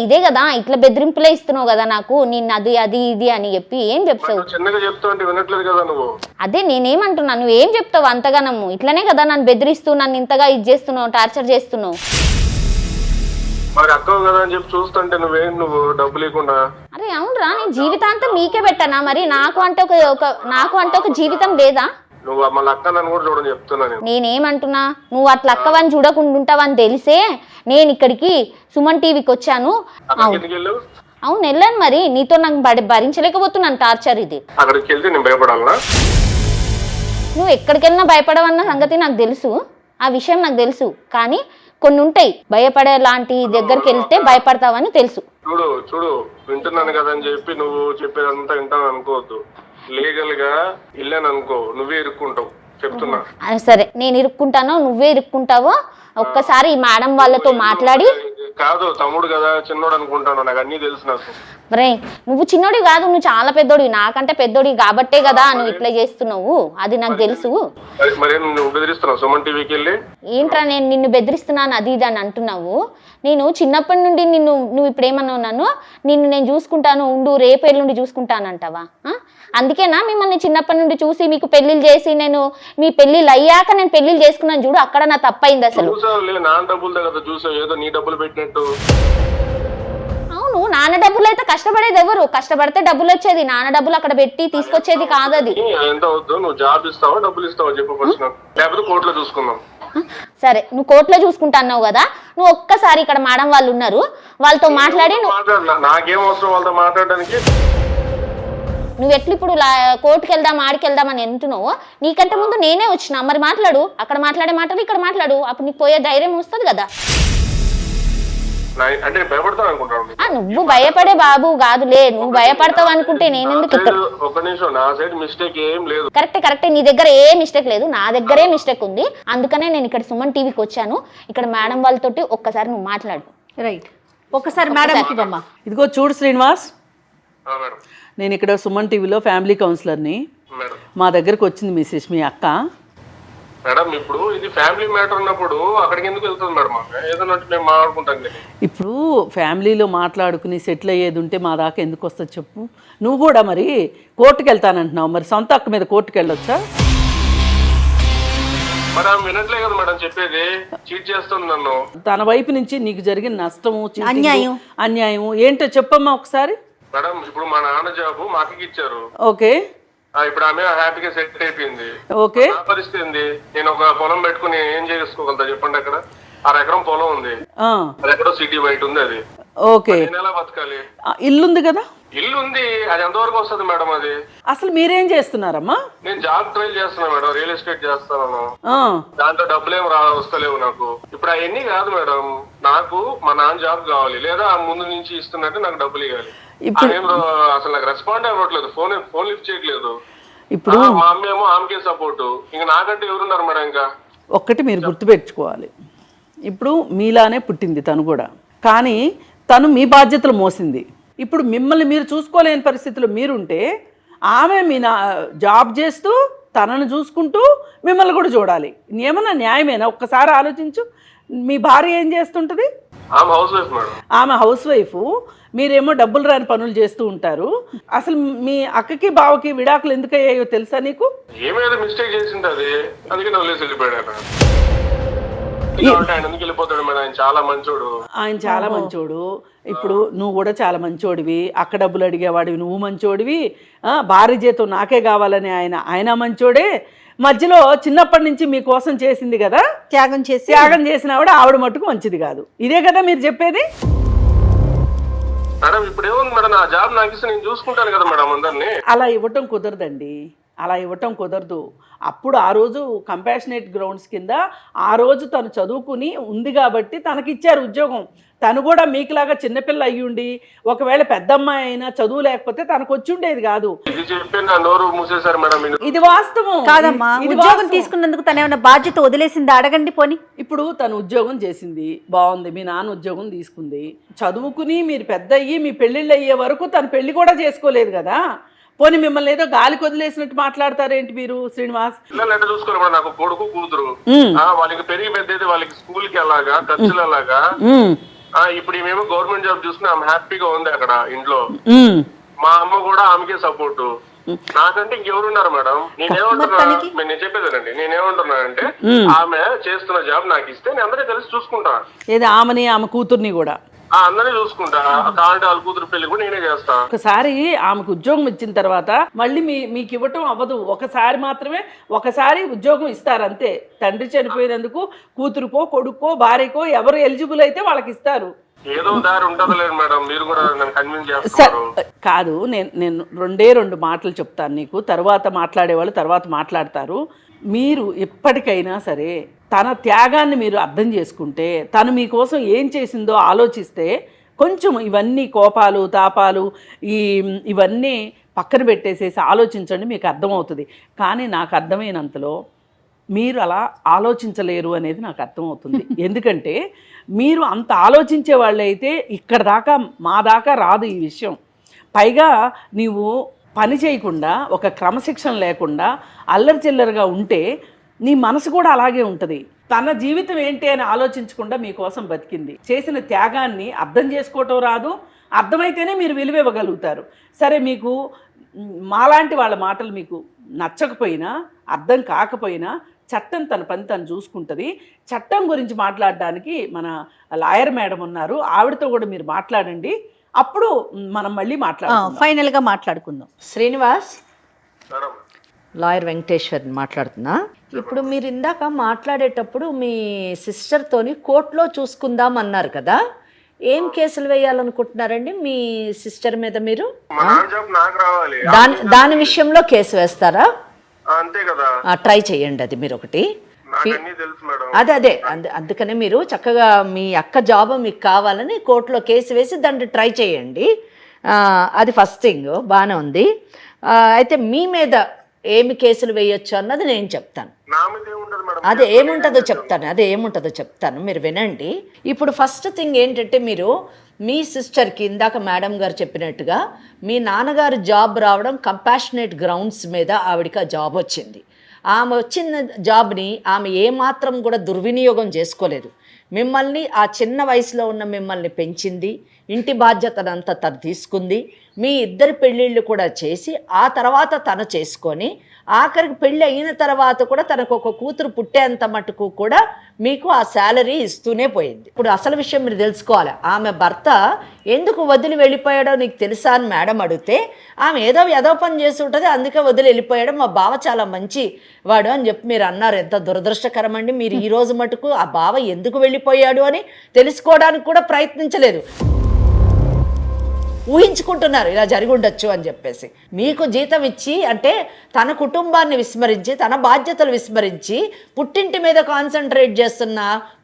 ఇదే కదా ఇట్లా బెదిరింపులే ఇస్తున్నావు కదా నాకు, నిన్ను అది ఇది అని చెప్పి ఏం చెప్తావు? చిన్నగా చెప్తావు అంటే వినట్లేదు కదా నువ్వు. అదే నేనేమంటున్నా, నువ్వేం చెప్తావు అంతగానము? ఇట్లనే కదా నన్ను బెదిరిస్తూ నన్ను ఇంతగా ఇది చేస్తున్నావు, టార్చర్ చేస్తున్నావు. మరి అక్కవు కదా అని చెప్పి చూస్తుంటే నువ్వు డబ్బులు ఇవ్వకుండా. అరే అవునరా, నేను జీవితాంతం నీకే పెట్టానా? మరి నాకు అంటే ఒక జీవితం లేదా? నువ్వు మళ్ళీ అక్క నన్ను కూడా చూడని చెప్తున్నా. నేనేమంటున్నా, నువ్వు అట్లా అక్కవని చూడకుండా ఉంటావని తెలిసే నేను ఇక్కడికి సుమన్ టీవీకి వచ్చాను. అవును వెళ్ళాను. మరి నీతో నాకు భరించలేకపోతున్నాను టార్చర్ ఇది. అక్కడికి వెళ్తే నేను భయపడాలనా? నువ్వు ఎక్కడికి వెళ్ళినా భయపడవన్న సంగతి నాకు తెలుసు. ఆ విషయం నాకు తెలుసు. కానీ కొన్ని ఉంటాయి భయపడే లాంటి దగ్గరికి వెళ్తే భయపడతావని తెలుసు. చూడు చూడు వింటున్నాను కదా అని చెప్పి నువ్వు చెప్పేదంతా వింటాను అనుకోవద్దు. లీగల్ గా వెళ్ళాను అనుకో నువ్వే ఇరుక్కుంటావు చెప్తున్నా. సరే నేను ఇరుక్కుంటానో నువ్వే ఇరుక్కుంటావో ఒక్కసారి ఈ మేడం వాళ్ళతో మాట్లాడి. కాదు తమ్ముడు కదా చిన్నోడు అనుకుంటాను, నాకు అన్ని తెలుసు. నాకు రే నువ్వు చిన్నోడి కాదు, నువ్వు చాలా పెద్దోడివి, నాకంటే పెద్దోడివి కాబట్టే కదా నువ్వు ఇట్లా చేస్తున్నావు, అది నాకు తెలుసు. మరి నువ్వు బెదిరిస్తున్నావు సుమన్ టీవీకి వెళ్ళి? ఏంట్రా నేను నిన్ను బెదిరిస్తున్నాను అది ఇది అని అంటున్నావు. నేను చిన్నప్పటి నుండి నువ్వు ఇప్పుడు ఏమన్నావు నన్ను, నేను చూసుకుంటాను ఉండు రేపు ఎల్లుండి చూసుకుంటానంటావా? అందుకేనా మిమ్మల్ని చిన్నప్పటి నుండి చూసి మీకు పెళ్లిళ్ళు చేసి నేను మీ పెళ్లిళ్ళు అయ్యాక నేను పెళ్లిళ్ళు చేసుకున్నాను చూడు, అక్కడ నా తప్పైంది అసలు. నా డబ్బులు కదా చూసావు, ఏదో నీ డబ్బులు పెట్టినట్టు. అవును నాన్న డబ్బులు అయితే కష్టపడేది ఎవరు? కష్టపడితే డబ్బులు వచ్చేది, నాన్న డబ్బులు అక్కడ పెట్టి తీసుకొచ్చేది కాదు అది. ఎంత అవుతుందో నువ్వు జాబ్ ఇస్తావా డబ్బులు ఇస్తావా చెప్పు ఫస్ట్, లేకపోతే కోర్టులో చూసుకుందాం. సరే నువ్వు కోర్టులో చూసుకుంటా అన్నావు కదా, నువ్వు ఒక్కసారి ఇక్కడ మేడం వాళ్ళు ఉన్నారు వాళ్ళతో మాట్లాడి నాకేం అవసరం వాళ్ళతో మాట్లాడడానికి? నువ్వు ఎట్లు ఇప్పుడు కోర్టుకి వెళ్దాం ఆడికి వెళ్దాం అని అంటున్నావు, నీకంటే ముందు నేనే వచ్చిన. మరి మాట్లాడు, అక్కడ మాట్లాడే మాటలు ఇక్కడ మాట్లాడు, అప్పుడు నీకు పోయే ధైర్యం వస్తుంది కదా. అంటే భయపడతాను అనుకుంటాను. నువ్వు భయపడే బాబు కాదులే, నువ్వు భయపడతావు అనుకుంటే నేను ఎందుకు ఇక్కడ. ఒక నిమిషం, నా సైడ్ మిస్టేక్ ఏం లేదు. కరెక్టే నీ దగ్గర ఏ మిస్టేక్ లేదు, నా దగ్గరే మిస్టేక్ ఉంది. అందుకనే నేను ఇక్కడ సుమన్ టీవీకి వచ్చాను. ఇక్కడ మేడం వాళ్ళతోటి ఒక్కసారి నువ్వు మాట్లాడు. రైట్, ఒక్కసారి మేడంకి ఇవ్వమ్మా. ఇదిగో చూడు శ్రీనివాస్, మేడం నేను ఇక్కడ సుమన్ టీవీలో ఫ్యామిలీ కౌన్సిలర్ని. మేడం మా దగ్గరకు వచ్చింది మిసెస్ మీ అక్క. మేడం ఇప్పుడు ఇది ఫ్యామిలీ మ్యాటర్ ఉన్నప్పుడు అక్కడికి ఎందుకు వెళ్తుంది మేడం? ఏదన్నా మేము మాట్లాడుకుంటాం. ఇప్పుడు ఫ్యామిలీలో మాట్లాడుకుని సెటిల్ అయ్యేది ఉంటే మా దాకా ఎందుకు వస్తుంది చెప్పు? నువ్వు కూడా మరి కోర్టుకు వెళ్తానంటున్నావు, మరి సొంత అక్క మీద కోర్టుకు వెళ్ళొచ్చా? మరి ఆమె వినట్లే కదా మేడం చెప్పేది, చీట్ చేస్తుంది నన్ను. తన వైపు నుంచి నీకు జరిగిన నష్టము అన్యాయం అన్యాయం ఏంటో చెప్పమ్మా ఒకసారి. మేడం ఇప్పుడు మా నాన్న జాబు మా అక్కకి ఇచ్చారు. ఓకే, ఇప్పుడు ఆమె హ్యాపీగా సెట్ అయిపోయింది. ఓకే, నా పరిస్థితి ఏంది? నేను ఒక పొలం పెట్టుకుని ఏం చేసుకోగలుగుతా చెప్పండి? అక్కడ 6 ఎకరం పొలం ఉంది, అది ఎక్కడో సిటీ బయట ఉంది. అది ఓకే, నేను ఎలా బతకాలి? ఇల్లుంది కదా? ఇల్లు ఉంది, అది ఎంతవరకు వస్తుంది మేడం? అది అసలు మీరేం చేస్తున్నారమ్మా? నేను జాబ్ ట్రై చేస్తున్నా మేడం, రియల్ ఎస్టేట్ చేస్తాను. దాంట్లో డబ్బులు ఏం వస్తలేవు నాకు. ఇప్పుడు అవన్నీ కాదు మేడం, నాకు మా నాన్న జాబ్ కావాలి, లేదా ముందు నుంచి ఇస్తున్నట్టు నాకు డబ్బులు ఇవ్వాలి. అసలు నాకు రెస్పాండ్ అవ్వట్లేదు, ఫోన్ లిఫ్ట్ చేయట్లేదు. ఇప్పుడు మా అమ్మ ఏమో ఆమెకే సపోర్ట్, ఇంకా నాకంటే ఎవరున్నారు మేడం? ఇంకా ఒక్కటి మీరు గుర్తుపెట్టుకోవాలి, ఇప్పుడు మీలానే పుట్టింది తను కూడా, కానీ తను మీ బాధ్యతలు మోసింది. ఇప్పుడు మిమ్మల్ని మీరు చూసుకోలేని పరిస్థితిలో మీరుంటే ఆమె మీ జాబ్ చేస్తూ తనను చూసుకుంటూ మిమ్మల్ని కూడా చూడాలి. ఏమన్నా న్యాయమేనా? ఒక్కసారి ఆలోచించు. మీ భార్య ఏం చేస్తుంటుంది? ఆమె హౌస్ వైఫ్, మీరేమో డబ్బులు రాని పనులు చేస్తూ ఉంటారు. అసలు మీ అక్కకి బావకి విడాకులు ఎందుకు అయ్యాయో తెలుసా నీకు? ఏమైనా మిస్టేక్ చేసింది అది, అందుకే వదిలేసి వెళ్ళిపోయాడు. ఆయన చాలా మంచోడు. ఆయన చాలా మంచోడు. ఇప్పుడు నువ్వు కూడా చాలా మంచోడివి, అక్క డబ్బులు అడిగేవాడివి, నువ్వు మంచోడివి. భార్య జీతం నాకే కావాలని ఆయన మంచోడే. మధ్యలో చిన్నప్పటి నుంచి మీకోసం చేసింది కదా, త్యాగం చేసిన ఆవిడ మట్టుకు మంచిది కాదు. ఇదే కదా మీరు చెప్పేది? మేడం ఇప్పుడు ఏముంది మేడం, నా జాబ్ నాకు ఇస్తే నేను చూసుకుంటాను కదా మేడం అందరినీ. అలా ఇవ్వటం కుదరదండి, అలా ఇవ్వటం కుదరదు. అప్పుడు ఆ రోజు కంపాషనేట్ గ్రౌండ్స్ కింద ఆ రోజు తను చదువుకుని ఉంది కాబట్టి తనకిచ్చారు ఉద్యోగం. తను కూడా మీకులాగా చిన్నపిల్ల అయ్యుండి ఒకవేళ పెద్దమ్మాయి అయినా చదువు లేకపోతే తనకు వచ్చి ఉండేది కాదు. ఇది వాస్తవం కాదమ్మా. ఉద్యోగం తీసుకున్నందుకు తన ఏమైనా బాధ్యత వదిలేసింది అడగండి పోని. ఇప్పుడు తను ఉద్యోగం చేసింది బాగుంది, మీ నాన్న ఉద్యోగం తీసుకుంది, చదువుకుని మీరు పెద్ద అయ్యి మీ పెళ్ళిళ్ళు అయ్యే వరకు తను పెళ్లి కూడా చేసుకోలేదు కదా. పోనీ మిమ్మల్ని ఏదో గాలికి వదిలేసినట్టు మాట్లాడతారేంటి మీరు శ్రీనివాస్? చూసుకోవాలి, నాకు కొడుకు కూతురు, వాళ్ళకి పెరిగి పెద్దది, వాళ్ళకి స్కూల్ కి అలాగా ఖర్చులు అలాగా. ఇప్పుడు ఏమేమో గవర్నమెంట్ జాబ్ చూసుకుని ఆమె హ్యాపీగా ఉంది అక్కడ ఇంట్లో. మా అమ్మ కూడా ఆమెకే సపోర్ట్. నాకంటే ఇంకెవరున్నారు మేడం? నేను చెప్పేదేనండి, నేనేమంటున్నానంటే ఆమె చేస్తున్న జాబ్ నాకు ఇస్తే నేను అందరినీ కలిసి చూసుకుంటా. ఏదో ఆమెని ఆమె కూతుర్ని కూడా అందరినీ చూసుకుంటా. కావాలంటే వాళ్ళ కూతురు పెళ్లి కూడా నేనే చేస్తా. ఒకసారి ఆమెకు ఉద్యోగం ఇచ్చిన తర్వాత మళ్ళీ మీకు ఇవ్వటం అవ్వదు. ఒకసారి ఉద్యోగం ఇస్తారు అంతే. తండ్రి చనిపోయినందుకు కూతురుకో కొడుకో భార్యకో ఎవరు ఎలిజిబుల్ అయితే వాళ్ళకి ఇస్తారు. ఏదో దారి ఉంటుందో లేదు మేడం, మీరు కూడా నన్ను కన్విన్స్ చేస్తారు. కాదు, నేను 2 మాటలు చెప్తాను నీకు, తర్వాత మాట్లాడేవాళ్ళు తర్వాత మాట్లాడతారు. మీరు ఎప్పటికైనా సరే తన త్యాగాన్ని మీరు అర్థం చేసుకుంటే, తను మీకోసం ఏం చేసిందో ఆలోచిస్తే, కొంచెం ఇవన్నీ కోపాలు తాపాలు ఇవన్నీ పక్కన పెట్టేసేసి ఆలోచించండి, మీకు అర్థమవుతుంది. కానీ నాకు అర్థమైనంతలో మీరు అలా ఆలోచించలేరు అనేది నాకు అర్థమవుతుంది. ఎందుకంటే మీరు అంత ఆలోచించే వాళ్ళైతే ఇక్కడ దాకా మా దాకా రాదు ఈ విషయం. పైగా నీవు పని చేయకుండా, ఒక క్రమశిక్షణ లేకుండా అల్లరి చిల్లరగా ఉంటే నీ మనసు కూడా అలాగే ఉంటుంది. తన జీవితం ఏంటి అని ఆలోచించకుండా మీకోసం బతికింది. చేసిన త్యాగాన్ని అర్థం చేసుకోవటం రాదు, అర్థమైతేనే మీరు విలువ ఇవ్వగలుగుతారు. సరే, మీకు మాలాంటి వాళ్ళ మాటలు మీకు నచ్చకపోయినా, అర్థం కాకపోయినా చట్టం తన పని తను చూసుకుంటుంది. చట్టం గురించి మాట్లాడడానికి మన లాయర్ మేడం ఉన్నారు, ఆవిడతో కూడా మీరు మాట్లాడండి. అప్పుడు మనం మళ్ళీ మాట్లాడుకుందాం. ఫైనల్గా మాట్లాడుకుందాం. శ్రీనివాస్, మేడం లాయర్ వెంకటేశ్వర్ మాట్లాడుతున్నా. ఇప్పుడు మీరు ఇందాక మాట్లాడేటప్పుడు మీ సిస్టర్తోని కోర్టులో చూసుకుందాం అన్నారు కదా, ఏం కేసులు వేయాలనుకుంటున్నారండి మీ సిస్టర్ మీద మీరు? మా నాన్న జాబ్ నాకు రావాలి, దాని విషయంలో కేసు వేస్తారా? అంతే కదా. ట్రై చేయండి అది మీరు ఒకటి. నాకన్నీ తెలుసు మేడం. అదే అందుకనే మీరు చక్కగా మీ అక్క జాబ్ మీకు కావాలని కోర్టులో కేసు వేసి దాన్ని ట్రై చేయండి. అది ఫస్ట్ థింగ్, బాగానే ఉంది. అయితే మీ మీద ఏమి కేసులు వేయొచ్చు అన్నది నేను చెప్తాను. నా మీద ఏముంటది మేడం? అదే ఏముంటుందో చెప్తాను, మీరు వినండి. ఇప్పుడు ఫస్ట్ థింగ్ ఏంటంటే, మీరు మీ సిస్టర్కి ఇందాక మేడం గారు చెప్పినట్టుగా మీ నాన్నగారు జాబ్ రావడం కంపాషనేట్ గ్రౌండ్స్ మీద ఆవిడకి ఆ జాబ్ వచ్చింది. ఆమె వచ్చిన జాబ్ని ఆమె ఏమాత్రం కూడా దుర్వినియోగం చేసుకోలేదు. మిమ్మల్ని, ఆ చిన్న వయసులో ఉన్న మిమ్మల్ని పెంచింది, ఇంటి బాధ్యతనంతా తను తీసుకుంది. మీ ఇద్దరి పెళ్ళిళ్ళు కూడా చేసి ఆ తర్వాత తను చేసుకొని, ఆఖరికి పెళ్ళి అయిన తర్వాత కూడా తనకు ఒక కూతురు పుట్టేంత మటుకు కూడా మీకు ఆ శాలరీ ఇస్తూనే పోయింది. ఇప్పుడు అసలు విషయం మీరు తెలుసుకోవాలి. ఆమె భర్త ఎందుకు వదిలి వెళ్ళిపోయాడో నీకు తెలుసా అని మేడం అడిగితే, ఆమె ఏదో పని చేసి ఉంటుంది, అందుకే వదిలి వెళ్ళిపోయాడు, మా బావ చాలా మంచి వాడు అని చెప్పి మీరు అన్నారు. ఎంత దురదృష్టకరం అండి. మీరు ఈ రోజు మటుకు ఆ బావ ఎందుకు వెళ్ళిపోయాడు అని తెలుసుకోవడానికి కూడా ప్రయత్నించలేదు. ఊహించుకుంటున్నారు ఇలా జరిగి ఉండొచ్చు అని చెప్పేసి. మీకు జీతం ఇచ్చి, అంటే తన కుటుంబాన్ని విస్మరించి, తన బాధ్యతలు విస్మరించి పుట్టింటి మీద కాన్సన్ట్రేట్ చేస్తున్న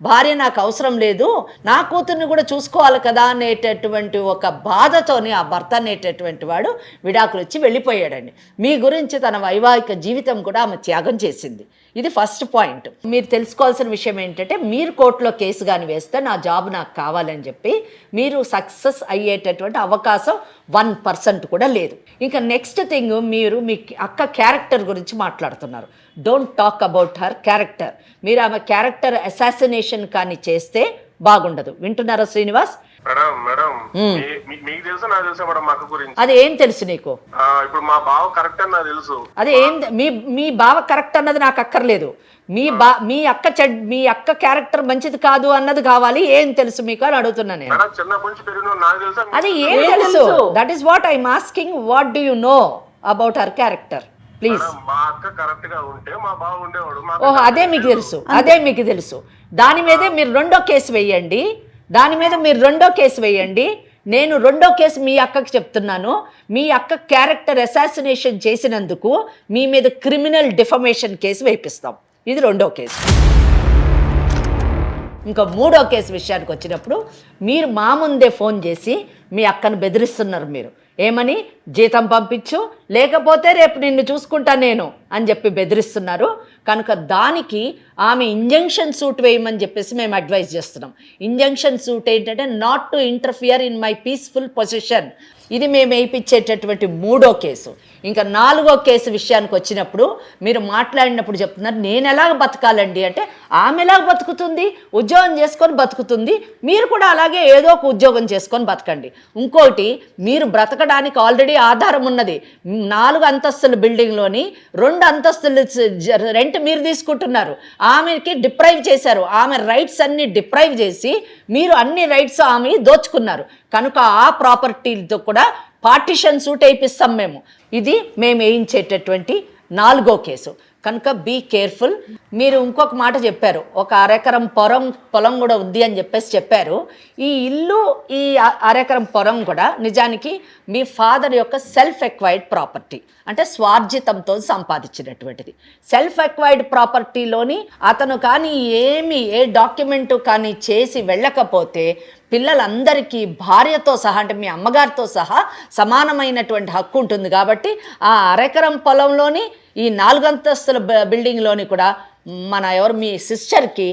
భార్య నాకు అవసరం లేదు, నా కూతుర్ని కూడా చూసుకోవాలి కదా అనేటటువంటి ఒక బాధతోని ఆ భర్త అనేటటువంటి వాడు విడాకులు ఇచ్చి వెళ్ళిపోయాడండి. మీ గురించి తన వైవాహిక జీవితం కూడా ఆమె త్యాగం చేసింది. ఇది ఫస్ట్ పాయింట్. మీరు తెలుసుకోవాల్సిన విషయం ఏంటంటే, మీరు కోర్టులో కేసు కానీ వేస్తే నా జాబ్ నాకు కావాలని చెప్పి మీరు సక్సెస్ అయ్యేటటువంటి అవకాశం 1% కూడా లేదు. ఇంకా నెక్స్ట్ థింగ్, మీరు మీ అక్క క్యారెక్టర్ గురించి మాట్లాడుతున్నారు. Don't talk about her character. మీరు ఆమె క్యారెక్టర్ అసాసినేషన్ కానీ చేస్తే బాగుండదు. వింటున్నారా శ్రీనివాస్? మేడం మీకు తెలుసా నాకు తెలుసా మేడం మా అక్క గురించి? అది ఏం తెలుసు నీకు? ఇప్పుడు మా బావ కరెక్ట్ అని నాకు తెలుసు. అదే ఏం మీ బావ కరెక్ట్ అన్నది నాకు అక్కర్లేదు. మీ అక్క క్యారెక్టర్ మంచిది కాదు అన్నది కావాలి. ఏం తెలుసు మీకు అని అడుగుతున్నాను నేను. చిన్నప్పటి నుంచి పెరిగిన నాకు తెలుసా? అది ఏం తెలుసు? That is what I'm asking. What do you know about her character please? మా అక్క కరెక్ట్ గా ఉంటే మా బావ ఉండేవాడు. ఓహో, అదే మీకు తెలుసు. దాని మీదే మీరు రెండో కేసు వేయండి. నేను రెండో కేసు మీ అక్కకి చెప్తున్నాను. మీ అక్క క్యారెక్టర్ అసాసినేషన్ చేసినందుకు మీ మీద క్రిమినల్ డిఫమేషన్ కేసు వేయిస్తాం. ఇది రెండో కేసు. ఇంకా మూడో కేసు విషయానికి వచ్చినప్పుడు, మీరు మా ముందే ఫోన్ చేసి మీ అక్కను బెదిరిస్తున్నారు. మీరు ఏమని, జీతం పంపించు, లేకపోతే రేపు నిన్ను చూసుకుంటా నేను అని చెప్పి బెదిరిస్తున్నారు. కనుక దానికి ఆమె ఇంజంక్షన్ సూట్ వేయమని చెప్పేసి మేము అడ్వైజ్ చేస్తున్నాం. ఇంజంక్షన్ సూట్ ఏంటంటే, not to interfere in my peaceful position. ఇది మేము వేయించేటటువంటి మూడో కేసు. ఇంకా నాలుగో కేసు విషయానికి వచ్చినప్పుడు, మీరు మాట్లాడినప్పుడు చెప్తున్నారు నేను ఎలాగ బతకాలండి అంటే, ఆమె ఎలాగ బతుకుతుంది, ఉద్యోగం చేసుకొని బతుకుతుంది, మీరు కూడా అలాగే ఏదో ఒక ఉద్యోగం చేసుకొని బతకండి. ఇంకోటి, మీరు బ్రతకడానికి ఆల్రెడీ ఆధారం ఉన్నది. 4 అంతస్తుల బిల్డింగ్లోని 2 అంతస్తులు రెంట్ మీరు తీసుకుంటున్నారు. ఆమెకి డిప్రైవ్ చేశారు. ఆమె రైట్స్ అన్ని డిప్రైవ్ చేసి మీరు అన్ని రైట్స్ ఆమె దోచుకున్నారు. కనుక ఆ ప్రాపర్టీలతో కూడా పార్టిషన్ సూట్ వేయిస్తాం మేము. ఇది మేము వేయించేటటువంటి 4వ కేసు. కనుక బీ కేర్ఫుల్. మీరు ఇంకొక మాట చెప్పారు, ఒక అరెకరం పొలం కూడా ఉంది అని చెప్పారు. ఈ ఇల్లు, ఈ అరెకరం పొలం కూడా నిజానికి మీ ఫాదర్ యొక్క సెల్ఫ్ ఎక్వైర్డ్ ప్రాపర్టీ, అంటే స్వార్జితంతో సంపాదించినటువంటిది. సెల్ఫ్ ఎక్వైర్డ్ ప్రాపర్టీలోని అతను కానీ ఏ డాక్యుమెంటు కానీ చేసి వెళ్ళకపోతే పిల్లలందరికీ భార్యతో సహా, అంటే మీ అమ్మగారితో సహా సమానమైనటువంటి హక్కు ఉంటుంది. కాబట్టి ఆ అరెకరం పొలంలోని ఈ 4 అంతస్తుల బిల్డింగ్లోని కూడా మీ సిస్టర్కి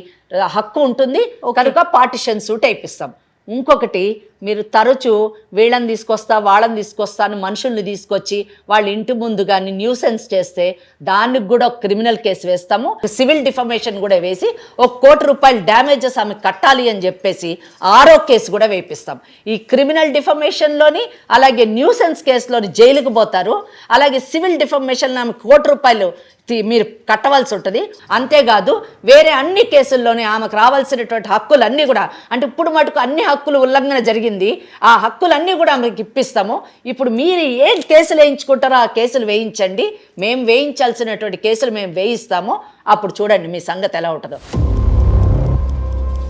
హక్కు ఉంటుంది కనుక పార్టిషన్ సూట్ వేయిస్తాం. ఇంకొకటి, మీరు తరచూ వీళ్ళని తీసుకొస్తా వాళ్ళని తీసుకొస్తా అని మనుషుల్ని తీసుకొచ్చి వాళ్ళ ఇంటి ముందు కానీ న్యూసెన్స్ చేస్తే దానికి కూడా ఒక క్రిమినల్ కేసు వేస్తాము. సివిల్ డిఫమేషన్ కూడా వేసి ₹1 కోటి డ్యామేజెస్ ఆమె కట్టాలి అని చెప్పేసి 6వ కేసు కూడా వేపిస్తాం. ఈ క్రిమినల్ డిఫమేషన్లోని అలాగే న్యూసెన్స్ కేసులోని జైలుకు పోతారు. అలాగే సివిల్ డిఫమేషన్లో ఆమె ₹1 కోటి మీరు కట్టవలసి ఉంటుంది. అంతేకాదు వేరే అన్ని కేసుల్లోనే ఆమెకు రావాల్సినటువంటి హక్కులన్నీ కూడా, అంటే ఇప్పుడు మటుకు అన్ని హక్కులు ఉల్లంఘన జరిగింది, ఆ హక్కులన్నీ కూడా ఆమెకి ఇప్పిస్తాము. ఇప్పుడు మీరు ఏ కేసులు వేయించుకుంటారో ఆ కేసులు వేయించండి, మేము వేయించాల్సినటువంటి కేసులు మేము వేయిస్తాము. అప్పుడు చూడండి మీ సంగతి ఎలా ఉంటుందో.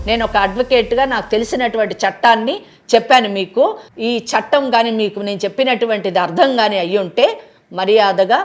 నేను ఒక అడ్వకేట్గా నాకు తెలిసినటువంటి చట్టాన్ని చెప్పాను మీకు. ఈ చట్టం కానీ మీకు నేను చెప్పినటువంటిది అర్థం కానీ అయ్యి ఉంటే మర్యాదగా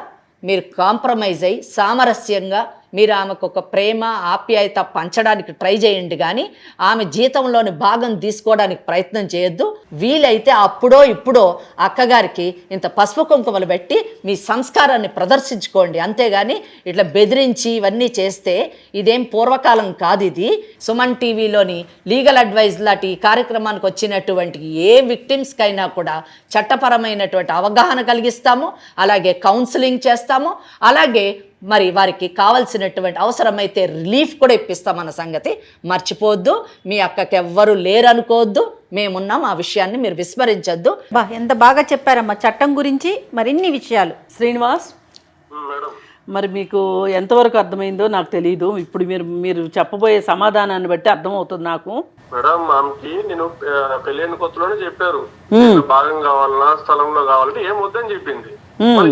మీరు కాంప్రమైజ్ అయ్యి సామరస్యంగా మీరు ఆమెకు ఒక ప్రేమ ఆప్యాయత పంచడానికి ట్రై చేయండి, కానీ ఆమె జీతంలోని భాగం తీసుకోవడానికి ప్రయత్నం చేయొద్దు. వీలైతే అప్పుడో ఇప్పుడో అక్కగారికి ఇంత పసుపు కుంకుమలు పెట్టి మీ సంస్కారాన్ని ప్రదర్శించుకోండి. అంతేగాని ఇట్లా బెదిరించి ఇవన్నీ చేస్తే ఇదేం పూర్వకాలం కాదు. ఇది సుమన్ టీవీలోని లీగల్ అడ్వైజ్ లాంటి ఈ కార్యక్రమానికి వచ్చినటువంటి ఏ విక్టిమ్స్కైనా కూడా చట్టపరమైనటువంటి అవగాహన కలిగిస్తాము, అలాగే కౌన్సిలింగ్ చేస్తాము, అలాగే మరి వారికి కావాల్సినటువంటి అవసరమైతే రిలీఫ్ కూడా ఇప్పిస్తామన్న సంగతి మర్చిపోవద్దు. మీ అక్కకి ఎవ్వరూ లేరనుకోవద్దు, మేమున్నాం, ఆ విషయాన్ని మీరు విస్మరించొద్దు. ఎంత బాగా చెప్పారమ్మా చట్టం గురించి మరిన్ని విషయాలు. శ్రీనివాస్, మరి మీకు ఎంతవరకు అర్థమైందో నాకు తెలియదు. ఇప్పుడు మీరు చెప్పబోయే సమాధానాన్ని బట్టి అర్థమవుతుంది నాకు. మేడం, ఆమెకి నేను పెళ్ళైన కొత్తలోనే చెప్పారు భాగం కావాలన్నా స్థలంలో కావాలంటే ఏం వద్దని చెప్పింది.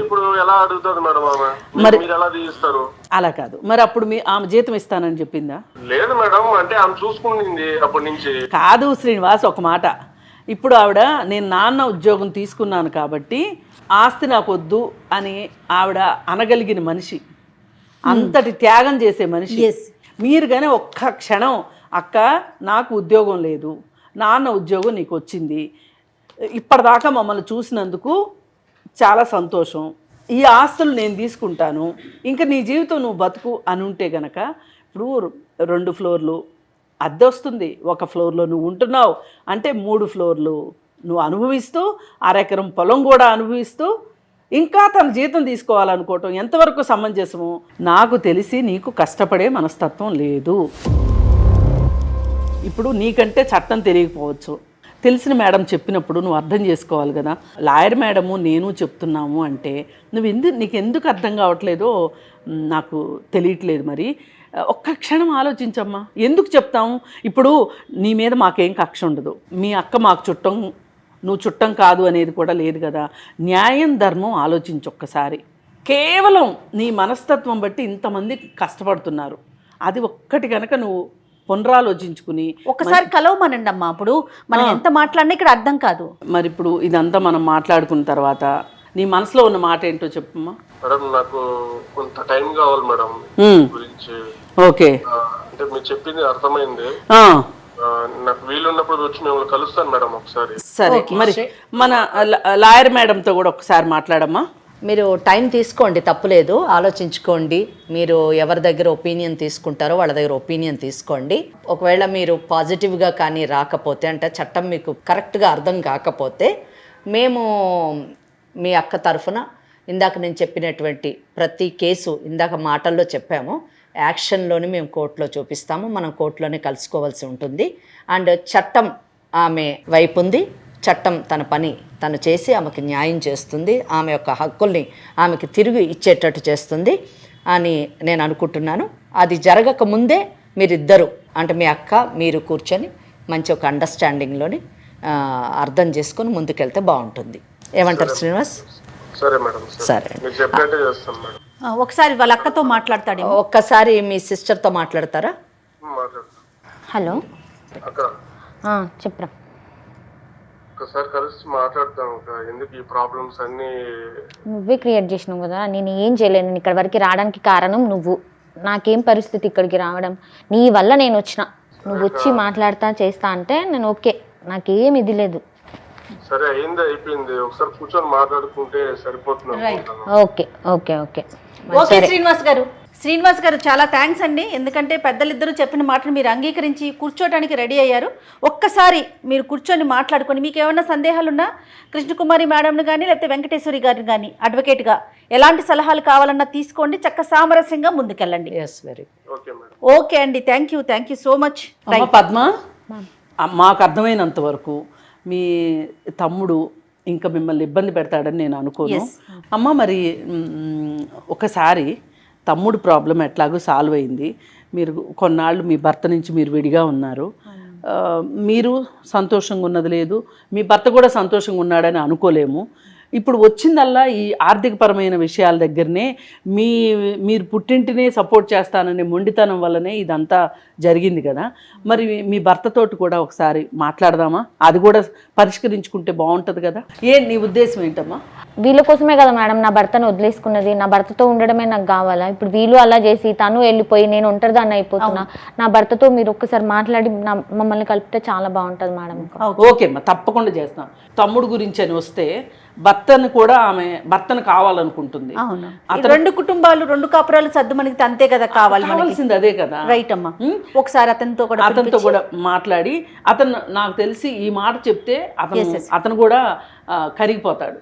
ఇప్పుడు ఎలా అడుగుతుంది మేడం ఆమె? మీరు ఎలా తీస్తారు? అలా కాదు, మరి అప్పుడు ఆమె జీతం ఇస్తానని చెప్పిందా? లేదు మేడం, అంటే ఆమె చూసుకుంది అప్పటి నుంచి. కాదు శ్రీనివాస్, ఒక మాట. ఇప్పుడు ఆవిడ నేను నాన్న ఉద్యోగం తీసుకున్నాను కాబట్టి ఆస్తి నాకు వద్దు అని ఆవిడ అనగలిగిన మనిషి, అంతటి త్యాగం చేసే మనిషి. మీరు కానీ ఒక్క క్షణం అక్క నాకు ఉద్యోగం లేదు, నాన్న ఉద్యోగం నీకు వచ్చింది, ఇప్పటిదాకా మమ్మల్ని చూసినందుకు చాలా సంతోషం, ఈ ఆస్తులు నేను తీసుకుంటాను, ఇంకా నీ జీవితం నువ్వు బతుకు అని ఉంటే గనక, ఇప్పుడు 2 ఫ్లోర్లు అద్దె వస్తుంది, 1 ఫ్లోర్లో నువ్వు ఉంటున్నావు అంటే 3 ఫ్లోర్లు నువ్వు అనుభవిస్తూ, అరెకరం పొలం కూడా అనుభవిస్తూ ఇంకా తన జీతం తీసుకోవాలనుకోవటం ఎంతవరకు సమంజసము? నాకు తెలిసి నీకు కష్టపడే మనస్తత్వం లేదు. ఇప్పుడు నీకంటే చట్టం తెలియకపోవచ్చు, తెలిసిన మేడం చెప్పినప్పుడు నువ్వు అర్థం చేసుకోవాలి కదా. లాయర్ మేడము నేను చెప్తున్నాము అంటే నీకు ఎందుకు అర్థం కావట్లేదో నాకు తెలియట్లేదు. మరి ఒక్క క్షణం ఆలోచించమ్మా, ఎందుకు చెప్తాము? ఇప్పుడు నీ మీద మాకేం కక్ష ఉండదు, మీ అక్క మాకు చుట్టం, నువ్వు చుట్టం కాదు అనేది కూడా లేదు కదా. న్యాయం ధర్మం ఆలోచించు ఒక్కసారి. కేవలం నీ మనస్తత్వం బట్టి ఇంతమంది కష్టపడుతున్నారు, అది ఒక్కటి కనుక నువ్వు పునరాలోచించుకుని ఒకసారి కలవమనండి అమ్మా. అప్పుడు మనం ఎంత మాట్లాడినా ఇక్కడ అర్థం కాదు. మరి ఇప్పుడు ఇదంతా మనం మాట్లాడుకున్న తర్వాత నీ మనసులో ఉన్న మాట ఏంటో చెప్పమ్మా. మేడం, నాకు కొంత టైం కావాలి మేడం గురించి. ఓకే, అంటే మీరు చెప్పింది అర్థమైంది. నాకు వీలున్నప్పుడు వచ్చి మిమ్మల్ని కలుస్తాను మేడం ఒకసారి. సరే, మరి మన లాయర్ మేడంతో కూడా ఒకసారి మాట్లాడమ్మా. మీరు టైం తీసుకోండి, తప్పులేదు, ఆలోచించుకోండి. మీరు ఎవరి దగ్గర ఒపీనియన్ తీసుకుంటారో వాళ్ళ దగ్గర ఒపీనియన్ తీసుకోండి. ఒకవేళ మీరు పాజిటివ్గా కానీ రాకపోతే, అంటే చట్టం మీకు కరెక్ట్గా అర్థం కాకపోతే, మేము మీ అక్క తరఫున ఇందాక నేను చెప్పినటువంటి ప్రతి కేసు, ఇందాక మాటల్లో చెప్పాము, యాక్షన్లోని మేము కోర్టులో చూపిస్తాము. మనం కోర్టులోనే కలుసుకోవాల్సి ఉంటుంది. అండ్ చట్టం ఆమె వైపు ఉంది, చట్టం తన పని తను చేసి ఆమెకి న్యాయం చేస్తుంది, ఆమె యొక్క హక్కుల్ని ఆమెకి తిరిగి ఇచ్చేటట్టు చేస్తుంది అని నేను అనుకుంటున్నాను. అది జరగక ముందే మీరిద్దరు, అంటే మీ అక్క మీరు కూర్చొని మంచి ఒక అండర్స్టాండింగ్లోని అర్థం చేసుకొని ముందుకెళ్తే బాగుంటుంది. ఏమంటారు శ్రీనివాస్? సరే మేడం, సరే, మీరు చెప్పినట్టే చేస్తాం మేడం. ఒకసారి వాళ్ళ అక్కతో మాట్లాడతాడేమో. ఒక్కసారి మీ సిస్టర్తో మాట్లాడతారా? మాట్లాడతా హలో అక్క, చెప్పరా. ఒకసారి కలిసి మాట్లాడతాం అక్క. ఎందుకు ఈ ప్రాబ్లమ్స్ అన్ని? నువ్వే క్రియేట్ చేసినావు కదా, నేను ఏం చేయలేను. నేను ఇక్కడ వరకు రావడానికి కారణం నువ్వు. నాకేం పరిస్థితి ఇక్కడికి రావడం, నీ వల్ల నేను వచ్చిన. నువ్వు వచ్చి మాట్లాడతా చేస్తా అంటే నేను ఓకే, నాకేం ఇది లేదు. సరే అయింది, అయిపోయింది. ఒకసారి కూర్చొని మాట్లాడుకుంటే సరిపోతుంది అనుకుంటాను. Okay okay okay okay Srinivas గారు చాలా థ్యాంక్స్ అండి. ఎందుకంటే పెద్దలిద్దరూ చెప్పిన మాటను మీరు అంగీకరించి కూర్చోడానికి రెడీ అయ్యారు. ఒక్కసారి మీరు కూర్చొని మాట్లాడుకొని మీకు ఏమైనా సందేహాలున్నా కృష్ణకుమారి మేడంను కానీ లేకపోతే వెంకటేశ్వరి గారిని కానీ అడ్వకేట్గా ఎలాంటి సలహాలు కావాలన్నా తీసుకోండి. చక్క సామరస్యంగా ముందుకెళ్ళండి. Very okay madam. ఓకే అండి, thank you so much. Padma, మాకు అర్థమైనంత వరకు మీ తమ్ముడు ఇంకా మిమ్మల్ని ఇబ్బంది పెడతాడని నేను అనుకోను. అమ్మ మరి ఒకసారి తమ్ముడు ప్రాబ్లం ఎట్లాగో సాల్వ్ అయింది. మీరు కొన్నాళ్ళు మీ భర్త నుంచి మీరు విడిగా ఉన్నారు. మీరు సంతోషంగా ఉన్నది లేదు, మీ భర్త కూడా సంతోషంగా ఉన్నాడని అనుకోలేము. ఇప్పుడు వచ్చిందల్లా ఈ ఆర్థికపరమైన విషయాల దగ్గరనే మీరు పుట్టింటినే సపోర్ట్ చేస్తాననే మొండితనం వల్లనే ఇదంతా జరిగింది కదా. మరి మీ భర్తతోటి కూడా ఒకసారి మాట్లాడదామా? అది కూడా పరిష్కరించుకుంటే బాగుంటుంది కదా. నీ ఉద్దేశం ఏంటమ్మా? వీళ్ళ కోసమే కదా మేడం నా భర్తను వదిలేసుకున్నది. నా భర్తతో ఉండడమే నాకు కావాలా? ఇప్పుడు వీళ్ళు అలా చేసి తను వెళ్ళిపోయి నేను ఒంటరిదాన్ని అయిపోతున్నా. నా భర్తతో మీరు ఒక్కసారి మాట్లాడి మమ్మల్ని కలిపితే చాలా బాగుంటుంది మేడం. ఓకే అమ్మా, తప్పకుండా చేస్తాం. తమ్ముడు గురించి అని వస్తే భర్తను కూడా ఆమె భర్తను కావాలనుకుంటుంది. రెండు కుటుంబాలు రెండు కాపురాలు సర్దు మనకి అంతే కదా కావాల్సింది, అదే కదా. రైట్ అమ్మా. ఒకసారి అతనితో కూడా మాట్లాడి, అతను నాకు తెలిసి ఈ మాట చెప్తే అతను కూడా కరిగిపోతాడు.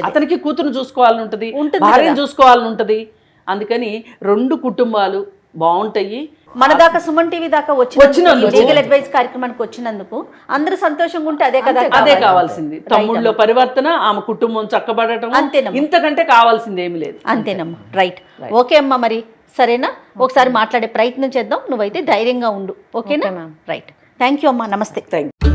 అతనికి కూతురు చూసుకోవాలని ఉంటుంది, భార్యను చూసుకోవాలని ఉంటుంది. అందుకని రెండు కుటుంబాలు బాగుంటాయి. మన దాకా సుమన్ టీవీ దాకా వచ్చినందుకు లీగల్ అడ్వైస్ కార్యక్రమానికి వచ్చినందుకు అందరూ సంతోషంగా ఉంటే అదే కదా, అదే కావాల్సింది. తమ్ముళ్ళలో పరివర్తన, ఆమె కుటుంబం చక్కబడటం, అంతేనమ్మా. ఇంతకంటే కావాల్సింది ఏమి లేదు. అంతేనమ్మా. రైట్. ఓకే అమ్మా, మరి సరేనా? ఒకసారి మాట్లాడే ప్రయత్నం చేద్దాం. నువ్వైతే ధైర్యంగా ఉండు. ఓకేనా? రైట్. థ్యాంక్ యూ అమ్మా. నమస్తే. Thank you.